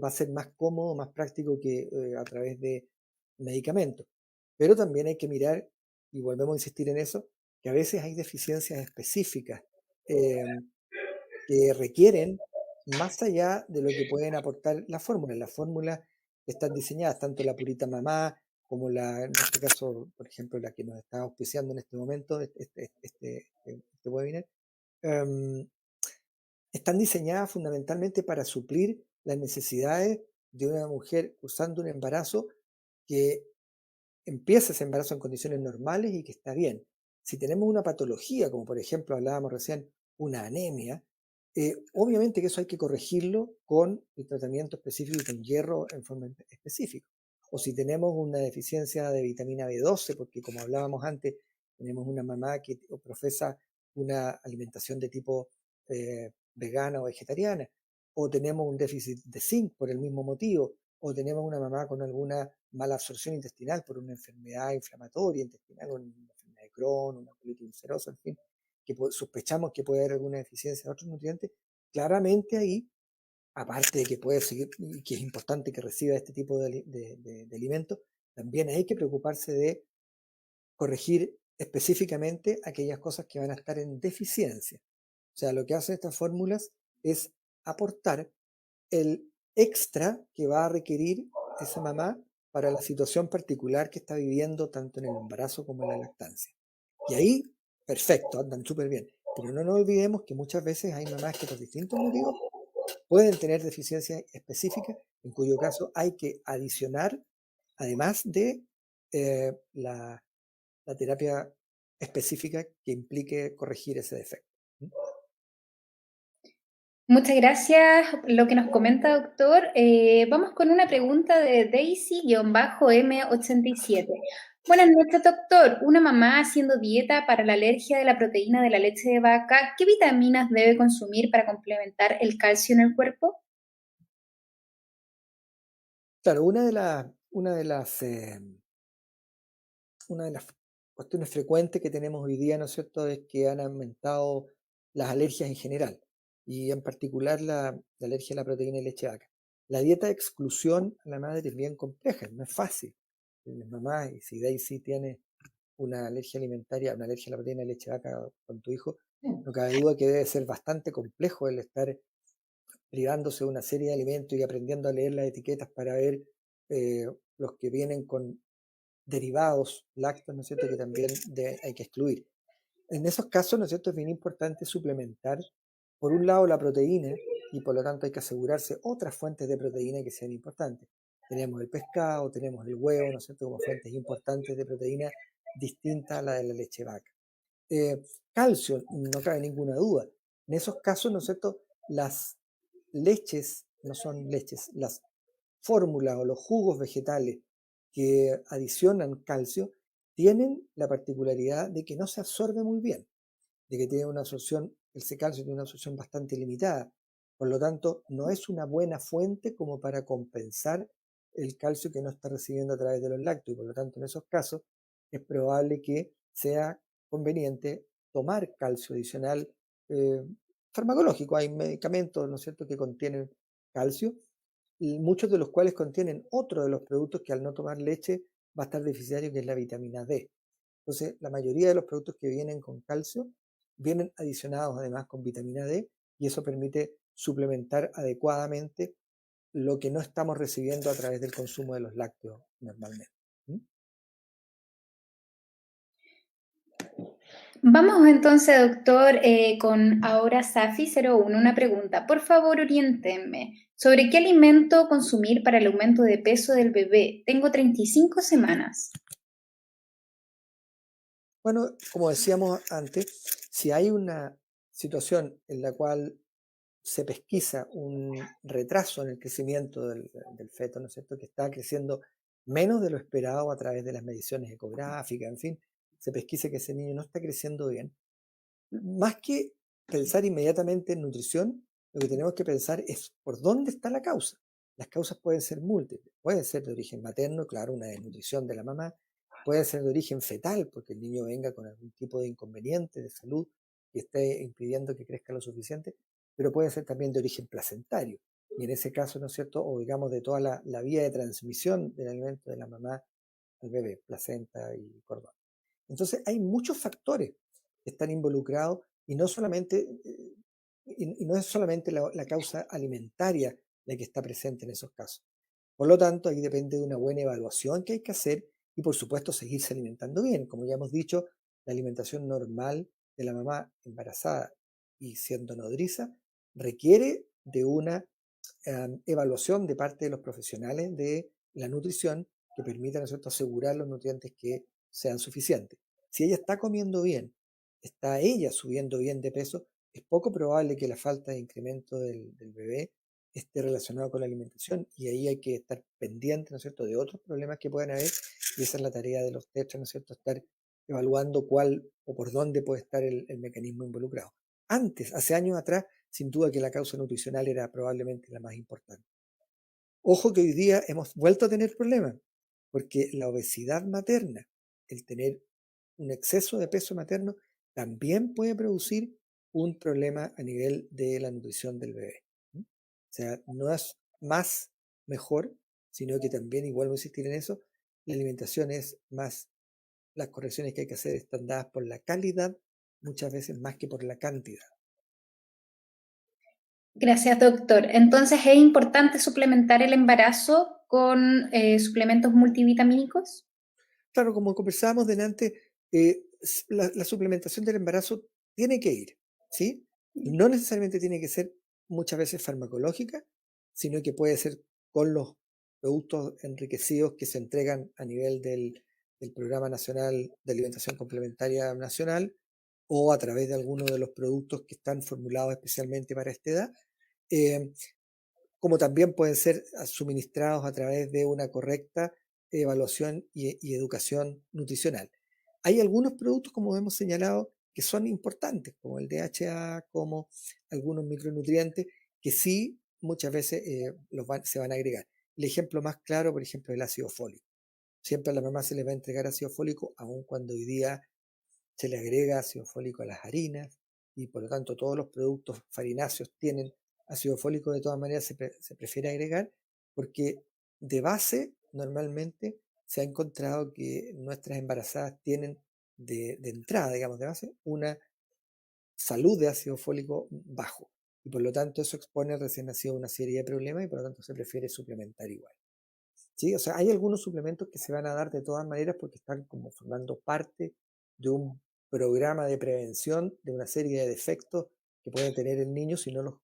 va a ser más cómodo, más práctico que a través de medicamentos. Pero también hay que mirar, y volvemos a insistir en eso, que a veces hay deficiencias específicas eh, que requieren más allá de lo que pueden aportar las fórmulas. Las fórmulas están diseñadas, tanto la Purita Mamá como en este caso, por ejemplo, la que nos está auspiciando en este momento, este webinar, em, están diseñadas fundamentalmente para suplir las necesidades de una mujer cursando un embarazo que empieza ese embarazo en condiciones normales y que está bien. Si tenemos una patología, como por ejemplo hablábamos recién, una anemia, obviamente que eso hay que corregirlo con el tratamiento específico y con hierro en forma específica. O si tenemos una deficiencia de vitamina B12, porque como hablábamos antes, tenemos una mamá que profesa una alimentación de tipo vegana o vegetariana, o tenemos un déficit de zinc por el mismo motivo, o tenemos una mamá con alguna mala absorción intestinal por una enfermedad inflamatoria intestinal, una enfermedad de Crohn, una colitis ulcerosa, en fin, que sospechamos que puede haber alguna deficiencia de otros nutrientes, claramente ahí, aparte de que puede seguir, que es importante que reciba este tipo de alimentos, también hay que preocuparse de corregir específicamente aquellas cosas que van a estar en deficiencia. O sea, lo que hacen estas fórmulas es aportar el extra que va a requerir esa mamá para la situación particular que está viviendo tanto en el embarazo como en la lactancia. Y ahí, perfecto, andan súper bien. Pero no nos olvidemos que muchas veces hay mamás que por distintos motivos pueden tener deficiencias específicas, en cuyo caso hay que adicionar, además de la terapia específica que implique corregir ese defecto. Muchas gracias lo que nos comenta, doctor. Vamos con una pregunta de Daisy-M87. Buenas noches, doctor. Una mamá haciendo dieta para la alergia de la proteína de la leche de vaca, ¿qué vitaminas debe consumir para complementar el calcio en el cuerpo? Claro, una de las cuestiones frecuentes que tenemos hoy día, ¿no es cierto?, es que han aumentado las alergias en general y en particular la alergia a la proteína de leche de vaca. La dieta de exclusión a la madre es bien compleja, no es fácil. Las mamás, y si Daisy tiene una alergia alimentaria, una alergia a la proteína de leche de vaca con tu hijo, no cabe duda que debe ser bastante complejo el estar privándose de una serie de alimentos y aprendiendo a leer las etiquetas para ver los que vienen con derivados lácteos, ¿no es cierto?, que también hay que excluir. En esos casos, ¿no es cierto?, es bien importante suplementar, por un lado, la proteína, y por lo tanto hay que asegurarse otras fuentes de proteína que sean importantes. Tenemos el pescado, tenemos el huevo, ¿no es cierto?, como fuentes importantes de proteína distintas a la de la leche vaca. Calcio, no cabe ninguna duda. En esos casos, ¿no es cierto?, las leches, no son leches, las fórmulas o los jugos vegetales que adicionan calcio tienen la particularidad de que no se absorbe muy bien, de que tiene una absorción, ese calcio tiene una absorción bastante limitada. Por lo tanto, no es una buena fuente como para compensar el calcio que no está recibiendo a través de los lácteos. Y por lo tanto, en esos casos, es probable que sea conveniente tomar calcio adicional farmacológico. Hay medicamentos, ¿no es cierto?, que contienen calcio, y muchos de los cuales contienen otro de los productos que al no tomar leche va a estar deficitario, que es la vitamina D. Entonces, la mayoría de los productos que vienen con calcio vienen adicionados además con vitamina D y eso permite suplementar adecuadamente lo que no estamos recibiendo a través del consumo de los lácteos normalmente. ¿Mm? Vamos entonces, doctor, con ahora Safi01, una pregunta. Por favor, oriéntenme sobre qué alimento consumir para el aumento de peso del bebé. Tengo 35 semanas. Bueno, como decíamos antes, si hay una situación en la cual se pesquisa un retraso en el crecimiento del feto, ¿no es cierto?, que está creciendo menos de lo esperado a través de las mediciones ecográficas, en fin, se pesquisa que ese niño no está creciendo bien. Más que pensar inmediatamente en nutrición, lo que tenemos que pensar es por dónde está la causa. Las causas pueden ser múltiples, pueden ser de origen materno, claro, una desnutrición de la mamá, puede ser de origen fetal, porque el niño venga con algún tipo de inconveniente de salud que esté impidiendo que crezca lo suficiente, pero puede ser también de origen placentario. y en ese caso, ¿no es cierto?, o digamos de toda la vía de transmisión del alimento de la mamá al bebé, placenta y cordón. Entonces, hay muchos factores que están involucrados y no solamente, y no es solamente la causa alimentaria la que está presente en esos casos. Por lo tanto, ahí depende de una buena evaluación que hay que hacer y, por supuesto, seguirse alimentando bien. Como ya hemos dicho, la alimentación normal de la mamá embarazada y siendo nodriza requiere de una evaluación de parte de los profesionales de la nutrición que permita, ¿no es cierto?, asegurar los nutrientes que sean suficientes. Si ella está comiendo bien, está ella subiendo bien de peso, es poco probable que la falta de incremento del bebé esté relacionado con la alimentación y ahí hay que estar pendiente, ¿no es cierto?, de otros problemas que puedan haber y esa es la tarea de los tetras, ¿no es cierto?, estar evaluando cuál o por dónde puede estar el mecanismo involucrado. Antes, hace años atrás, sin duda que la causa nutricional era probablemente la más importante. Ojo que hoy día hemos vuelto a tener problemas, porque la obesidad materna, el tener un exceso de peso materno, también puede producir un problema a nivel de la nutrición del bebé. O sea, no es más mejor, sino que también, y vuelvo a insistir en eso, la alimentación es más, las correcciones que hay que hacer están dadas por la calidad, muchas veces más que por la cantidad. Gracias, doctor. Entonces, ¿es importante suplementar el embarazo con suplementos multivitamínicos? Claro, como conversábamos delante, la suplementación del embarazo tiene que ir, ¿sí? No necesariamente tiene que ser muchas veces farmacológica, sino que puede ser con los productos enriquecidos que se entregan a nivel del Programa Nacional de Alimentación Complementaria Nacional o a través de algunos de los productos que están formulados especialmente para esta edad. Eh, Como también pueden ser suministrados a través de una correcta evaluación y educación nutricional. Hay algunos productos, como hemos señalado, que son importantes, como el DHA, como algunos micronutrientes, que sí muchas veces se van a agregar. El ejemplo más claro, por ejemplo, es el ácido fólico. Siempre a la mamá se le va a entregar ácido fólico, aun cuando hoy día se le agrega ácido fólico a las harinas y por lo tanto todos los productos farináceos tienen ácido fólico, de todas maneras se prefiere agregar porque de base normalmente se ha encontrado que nuestras embarazadas tienen de entrada, digamos, de base, una salud de ácido fólico bajo y por lo tanto eso expone al recién nacido a una serie de problemas y por lo tanto se prefiere suplementar igual. ¿Sí? O sea, hay algunos suplementos que se van a dar de todas maneras porque están como formando parte de un programa de prevención de una serie de defectos que puede tener el niño si no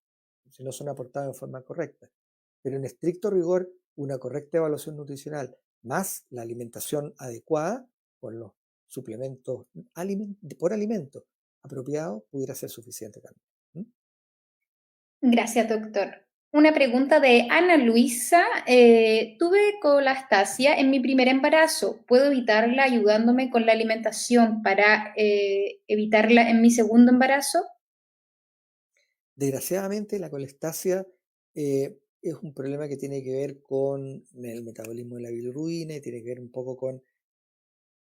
son aportados en forma correcta. Pero en estricto rigor, una correcta evaluación nutricional más la alimentación adecuada con los suplementos por alimento apropiados pudiera ser suficiente también. ¿Mm? Gracias, doctor. Una pregunta de Ana Luisa. Tuve colastasia en mi primer embarazo. ¿Puedo evitarla ayudándome con la alimentación para evitarla en mi segundo embarazo? Desgraciadamente, la colestasia es un problema que tiene que ver con el metabolismo de la bilirrubina y tiene que ver un poco con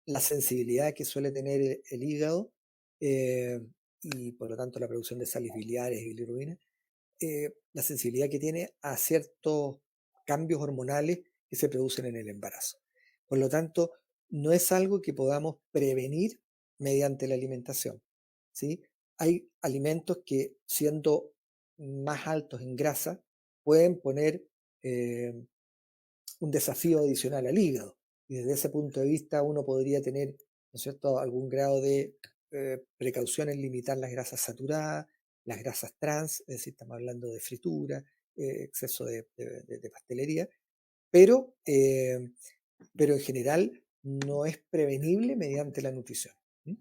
la sensibilidad que suele tener el hígado eh, y por lo tanto la producción de sales biliares y bilirrubina, la sensibilidad que tiene a ciertos cambios hormonales que se producen en el embarazo. Por lo tanto, no es algo que podamos prevenir mediante la alimentación, ¿sí? Hay alimentos que, siendo más altos en grasa, pueden poner eh, un desafío adicional al hígado. Y desde ese punto de vista uno podría tener, ¿no es cierto?, algún grado de precaución en limitar las grasas saturadas, las grasas trans, es decir, estamos hablando de fritura, exceso de pastelería, pero, eh, pero en general no es prevenible mediante la nutrición. ¿Mm?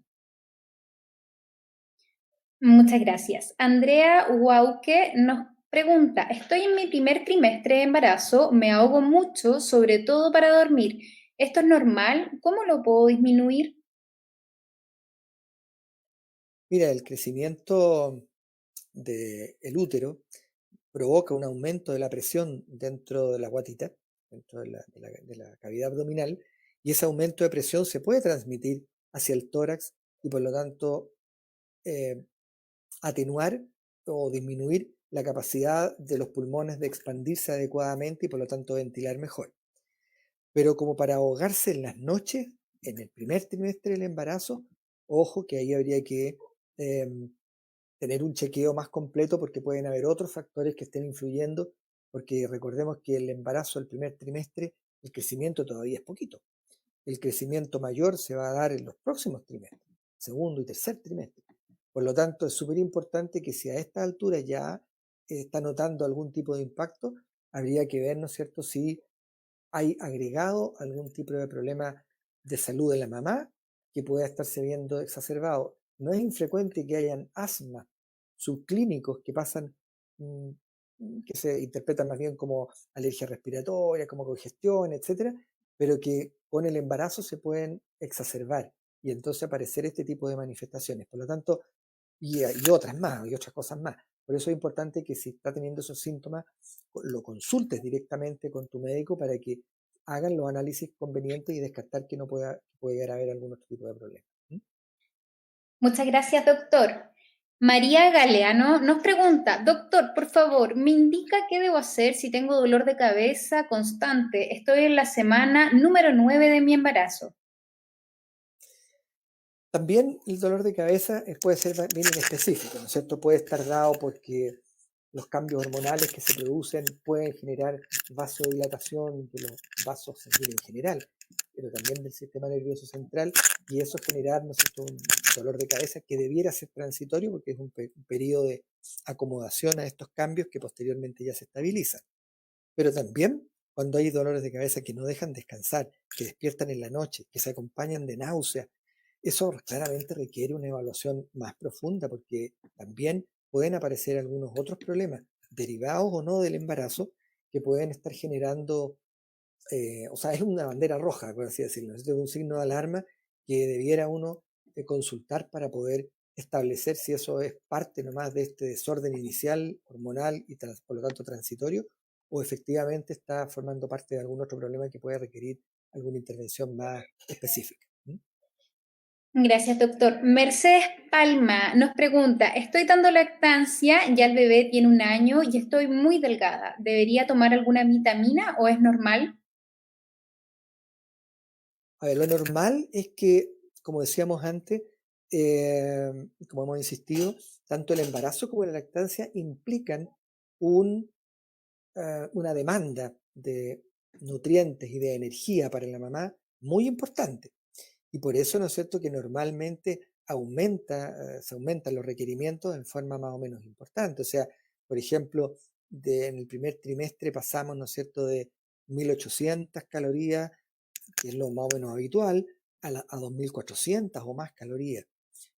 Muchas gracias. Andrea Huauque nos pregunta, estoy en mi primer trimestre de embarazo, me ahogo mucho, sobre todo para dormir. ¿Esto es normal? ¿Cómo lo puedo disminuir? Mira, el crecimiento del útero provoca un aumento de la presión dentro de la guatita, dentro de la cavidad abdominal, y ese aumento de presión se puede transmitir hacia el tórax y por lo tanto eh, atenuar o disminuir la capacidad de los pulmones de expandirse adecuadamente y por lo tanto ventilar mejor. Pero como para ahogarse en las noches, en el primer trimestre del embarazo, ojo que ahí habría que tener un chequeo más completo porque pueden haber otros factores que estén influyendo, porque recordemos que el embarazo del primer trimestre, el crecimiento todavía es poquito. El crecimiento mayor se va a dar en los próximos trimestres, segundo y tercer trimestre. Por lo tanto, es súper importante que si a esta altura ya está notando algún tipo de impacto, habría que ver, ¿no es cierto?, si hay agregado algún tipo de problema de salud de la mamá que pueda estarse viendo exacerbado. No es infrecuente que hayan asma subclínicos que pasan, que se interpretan más bien como alergia respiratoria, como congestión, etcétera, pero que con el embarazo se pueden exacerbar y entonces aparecer este tipo de manifestaciones. Por lo tanto, y otras más, y otras cosas más. Por eso es importante que si está teniendo esos síntomas, lo consultes directamente con tu médico para que hagan los análisis convenientes y descartar que no puede llegar a haber algún otro tipo de problema. Muchas gracias, doctor. María Galeano nos pregunta, doctor, por favor, ¿me indica qué debo hacer si tengo dolor de cabeza constante? Estoy en la semana número 9 de mi embarazo. También el dolor de cabeza puede ser bien inespecífico, ¿no es cierto? Puede estar dado porque los cambios hormonales que se producen pueden generar vasodilatación de los vasos sanguíneos en general, pero también del sistema nervioso central, y eso generar, ¿no es cierto?, un dolor de cabeza que debiera ser transitorio porque es un periodo de acomodación a estos cambios que posteriormente ya se estabilizan. Pero también cuando hay dolores de cabeza que no dejan descansar, que despiertan en la noche, que se acompañan de náuseas, eso claramente requiere una evaluación más profunda porque también pueden aparecer algunos otros problemas derivados o no del embarazo que pueden estar generando, o sea, es una bandera roja, por así decirlo, es un signo de alarma que debiera uno consultar para poder establecer si eso es parte nomás de este desorden inicial, hormonal y por lo tanto transitorio, o efectivamente está formando parte de algún otro problema que puede requerir alguna intervención más específica. Gracias, doctor. Mercedes Palma nos pregunta, estoy dando lactancia, ya el bebé tiene 1 año y estoy muy delgada. ¿Debería tomar alguna vitamina o es normal? A ver, lo normal es que, como decíamos antes, eh, como hemos insistido, tanto el embarazo como la lactancia implican un, una demanda de nutrientes y de energía para la mamá muy importante. Y por eso, ¿no es cierto?, que normalmente se aumentan los requerimientos en forma más o menos importante. O sea, por ejemplo, en el primer trimestre pasamos, ¿no es cierto?, de 1800 calorías, que es lo más o menos habitual, a 2400 o más calorías.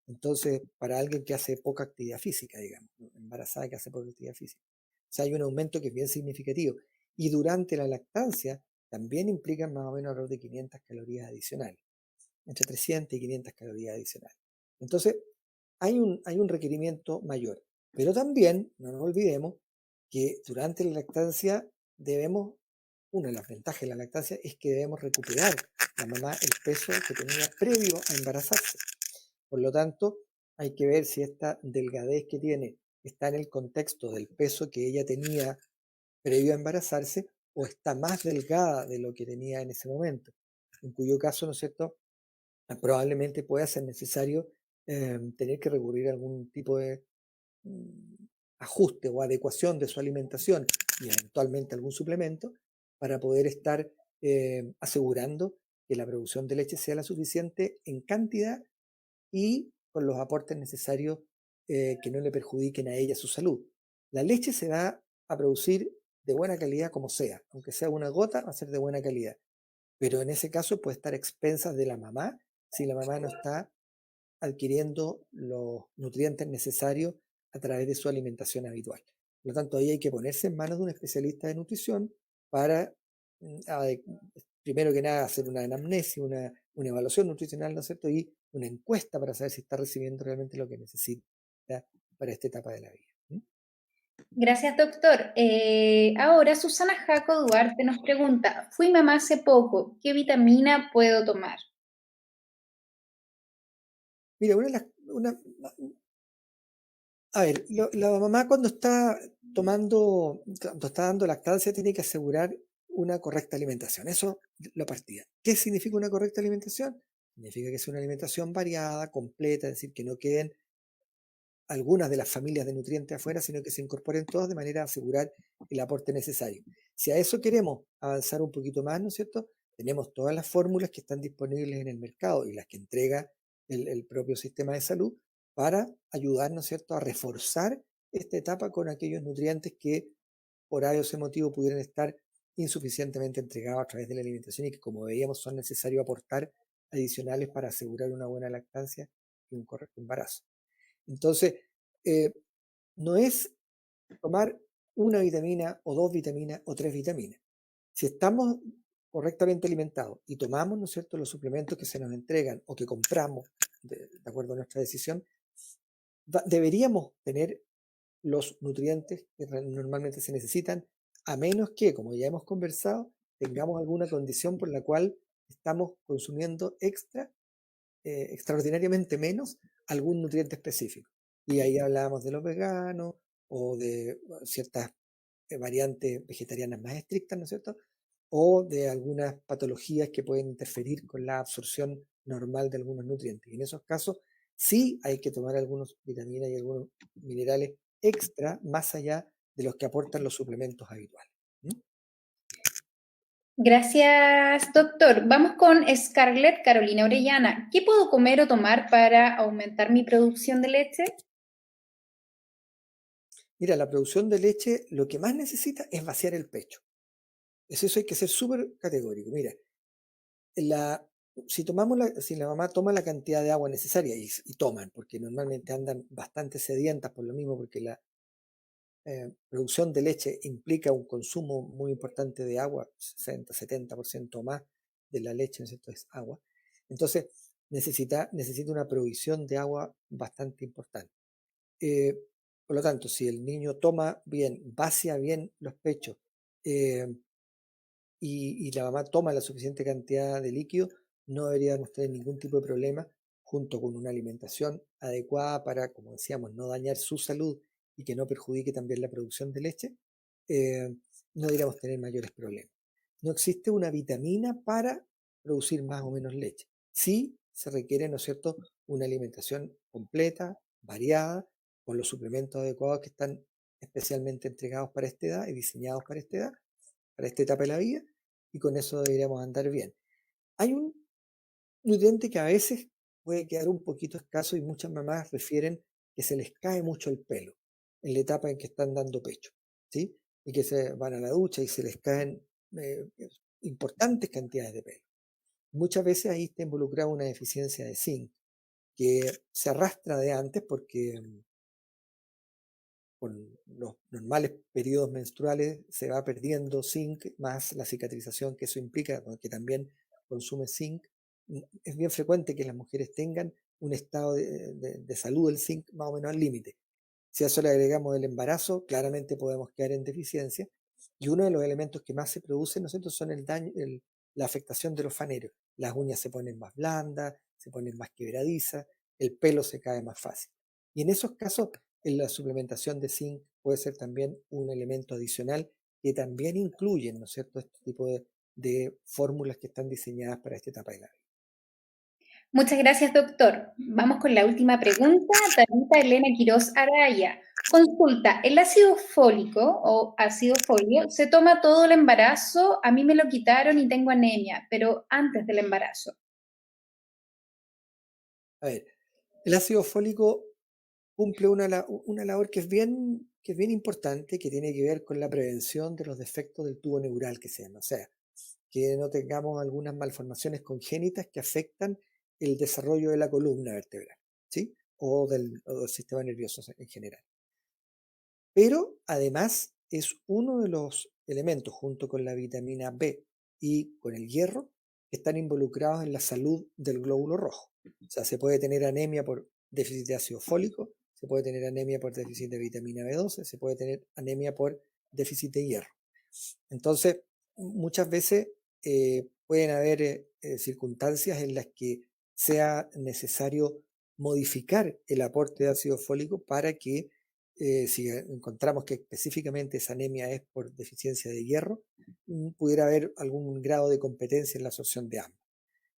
Entonces, para alguien que hace poca actividad física, digamos, ¿no?, embarazada que hace poca actividad física. O sea, hay un aumento que es bien significativo. Y durante la lactancia también implican más o menos alrededor de 500 calorías adicionales, entre 300 y 500 calorías adicionales. Entonces, hay un requerimiento mayor. Pero también, no nos olvidemos, que durante la lactancia debemos, una de las ventajas de la lactancia es que debemos recuperar la mamá el peso que tenía previo a embarazarse. Por lo tanto, hay que ver si esta delgadez que tiene está en el contexto del peso que ella tenía previo a embarazarse o está más delgada de lo que tenía en ese momento, en cuyo caso, ¿no es cierto?, probablemente pueda ser necesario tener que recurrir a algún tipo de mm, ajuste o adecuación de su alimentación y eventualmente algún suplemento para poder estar asegurando que la producción de leche sea la suficiente en cantidad y con los aportes necesarios que no le perjudiquen a ella su salud. La leche se va a producir de buena calidad como sea, aunque sea una gota, va a ser de buena calidad, pero en ese caso puede estar a expensas de la mamá si la mamá no está adquiriendo los nutrientes necesarios a través de su alimentación habitual. Por lo tanto, ahí hay que ponerse en manos de un especialista de nutrición para, primero que nada, hacer una anamnesis, una evaluación nutricional, ¿no es cierto? Y una encuesta para saber si está recibiendo realmente lo que necesita para esta etapa de la vida. Gracias, doctor. Ahora, Susana Jaco Duarte nos pregunta, fui mamá hace poco, ¿qué vitamina puedo tomar? Mira, a ver, la mamá cuando está cuando está dando lactancia, tiene que asegurar una correcta alimentación. Eso lo partía. ¿Qué significa una correcta alimentación? Significa que es una alimentación variada, completa, es decir, que no queden algunas de las familias de nutrientes afuera, sino que se incorporen todas de manera a asegurar el aporte necesario. Si a eso queremos avanzar un poquito más, ¿no es cierto? Tenemos todas las fórmulas que están disponibles en el mercado y las que entrega el propio sistema de salud para ayudar, ¿no es cierto?, a reforzar esta etapa con aquellos nutrientes que por ahí o ese motivo pudieran estar insuficientemente entregados a través de la alimentación y que, como veíamos, son necesarios aportar adicionales para asegurar una buena lactancia y un correcto embarazo. Entonces, no es tomar una vitamina o dos vitaminas o tres vitaminas. Si estamos correctamente alimentados y tomamos, ¿no es cierto?, los suplementos que se nos entregan o que compramos de acuerdo a nuestra decisión, deberíamos tener los nutrientes que normalmente se necesitan, a menos que, como ya hemos conversado, tengamos alguna condición por la cual estamos consumiendo extraordinariamente menos algún nutriente específico. Y ahí hablábamos de los veganos o de ciertas variantes vegetarianas más estrictas, ¿no es cierto? O de algunas patologías que pueden interferir con la absorción normal de algunos nutrientes. Y en esos casos sí hay que tomar algunas vitaminas y algunos minerales extra más allá de los que aportan los suplementos habituales. ¿Mm? Gracias, doctor. Vamos con Scarlett Carolina Orellana. ¿Qué puedo comer o tomar para aumentar mi producción de leche? Mira, la producción de leche lo que más necesita es vaciar el pecho. Eso hay que ser súper categórico. Mira, la, si la mamá toma la cantidad de agua necesaria y toman, porque normalmente andan bastante sedientas por lo mismo, porque la producción de leche implica un consumo muy importante de agua, 60-70% o más de la leche, ¿no es cierto?, es agua. Entonces, necesita una provisión de agua bastante importante. Eh, por lo tanto, si el niño toma bien, vacía bien los pechos, eh, y la mamá toma la suficiente cantidad de líquido, no deberíamos tener ningún tipo de problema, junto con una alimentación adecuada para, como decíamos, no dañar su salud y que no perjudique también la producción de leche, eh, no deberíamos tener mayores problemas. No existe una vitamina para producir más o menos leche. Sí se requiere, ¿no es cierto?, una alimentación completa, variada, con los suplementos adecuados que están especialmente entregados para esta edad y diseñados para esta etapa de la vida, y con eso deberíamos andar bien. Hay un nutriente que a veces puede quedar un poquito escaso y muchas mamás refieren que se les cae mucho el pelo en la etapa en que están dando pecho, ¿sí? Y que se van a la ducha y se les caen eh, importantes cantidades de pelo. Muchas veces ahí está involucrada una deficiencia de zinc, que se arrastra de antes porque con los normales periodos menstruales se va perdiendo zinc, más la cicatrización que eso implica, que también consume zinc. Es bien frecuente que las mujeres tengan un estado de salud del zinc más o menos al límite. Si a eso le agregamos el embarazo, claramente podemos quedar en deficiencia. Y uno de los elementos que más se producen, ¿no es cierto?, son el daño, la afectación de los faneros. Las uñas se ponen más blandas, se ponen más quebradizas, el pelo se cae más fácil. Y en esos casos, en la suplementación de zinc puede ser también un elemento adicional que también incluyen, ¿no es cierto?, este tipo de fórmulas que están diseñadas para esta etapa de la vida. Muchas gracias, doctor. Vamos con la última pregunta. Tanita Elena Quiroz Araya. Consulta, ¿el ácido fólico o ácido folio se toma todo el embarazo? A mí me lo quitaron y tengo anemia, pero antes del embarazo. A ver, el ácido fólico cumple una labor que es bien importante, que tiene que ver con la prevención de los defectos del tubo neural que se llama. O sea, que no tengamos algunas malformaciones congénitas que afectan el desarrollo de la columna vertebral, ¿sí? O del sistema nervioso en general. Pero además es uno de los elementos, junto con la vitamina B y con el hierro, que están involucrados en la salud del glóbulo rojo. O sea, se puede tener anemia por déficit de ácido fólico, se puede tener anemia por déficit de vitamina B12, se puede tener anemia por déficit de hierro. Entonces, muchas veces pueden haber circunstancias en las que sea necesario modificar el aporte de ácido fólico para que si encontramos que específicamente esa anemia es por deficiencia de hierro, pudiera haber algún grado de competencia en la absorción de ambos.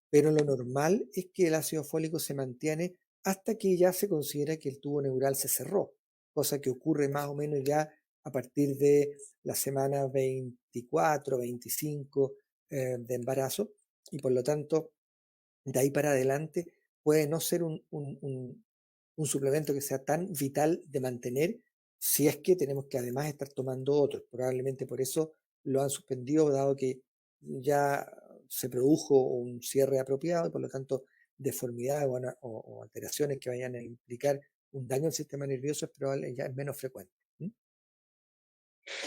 Pero lo normal es que el ácido fólico se mantiene hasta que ya se considera que el tubo neural se cerró, cosa que ocurre más o menos ya a partir de la semana 24, 25 de embarazo, y por lo tanto, de ahí para adelante puede no ser un suplemento que sea tan vital de mantener si es que tenemos que además estar tomando otros. Probablemente por eso lo han suspendido, dado que ya se produjo un cierre apropiado y por lo tanto deformidades o alteraciones que vayan a implicar un daño al sistema nervioso es probable, ya es menos frecuente.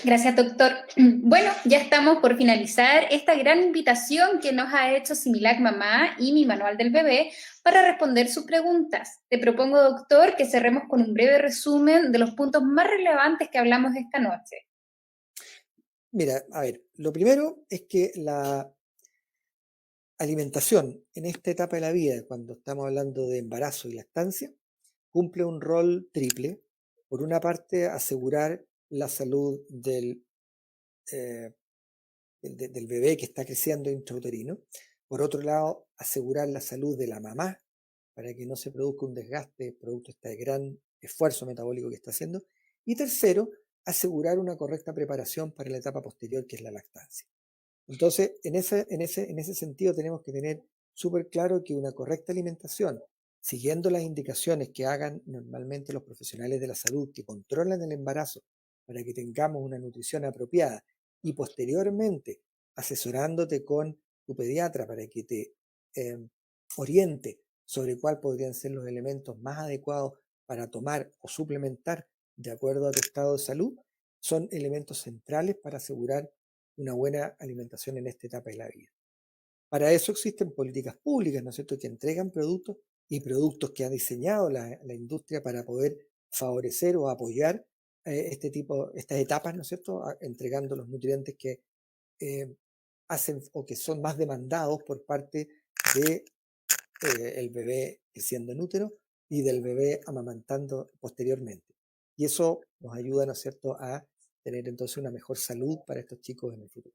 Gracias, doctor. Bueno, ya estamos por finalizar esta gran invitación que nos ha hecho Similac Mamá y mi manual del bebé para responder sus preguntas. Te propongo, doctor, que cerremos con un breve resumen de los puntos más relevantes que hablamos esta noche. Mira, a ver, lo primero es que la alimentación en esta etapa de la vida, cuando estamos hablando de embarazo y lactancia, cumple un rol triple. Por una parte, asegurar la salud eh, del bebé que está creciendo intrauterino. Por otro lado, asegurar la salud de la mamá para que no se produzca un desgaste producto de este gran esfuerzo metabólico que está haciendo. Y tercero, asegurar una correcta preparación para la etapa posterior, que es la lactancia. Entonces, en ese sentido tenemos que tener súper claro que una correcta alimentación, siguiendo las indicaciones que hagan normalmente los profesionales de la salud que controlan el embarazo para que tengamos una nutrición apropiada, y posteriormente asesorándote con tu pediatra para que te eh, oriente sobre cuál podrían ser los elementos más adecuados para tomar o suplementar de acuerdo a tu estado de salud, son elementos centrales para asegurar una buena alimentación en esta etapa de la vida. Para eso existen políticas públicas, ¿no es cierto?, que entregan productos y productos que ha diseñado la industria para poder favorecer o apoyar estas etapas, ¿no es cierto?, entregando los nutrientes que hacen o que son más demandados por parte de el bebé creciendo en útero y del bebé amamantando posteriormente. Y eso nos ayuda, ¿no es cierto?, a tener entonces una mejor salud para estos chicos en el futuro.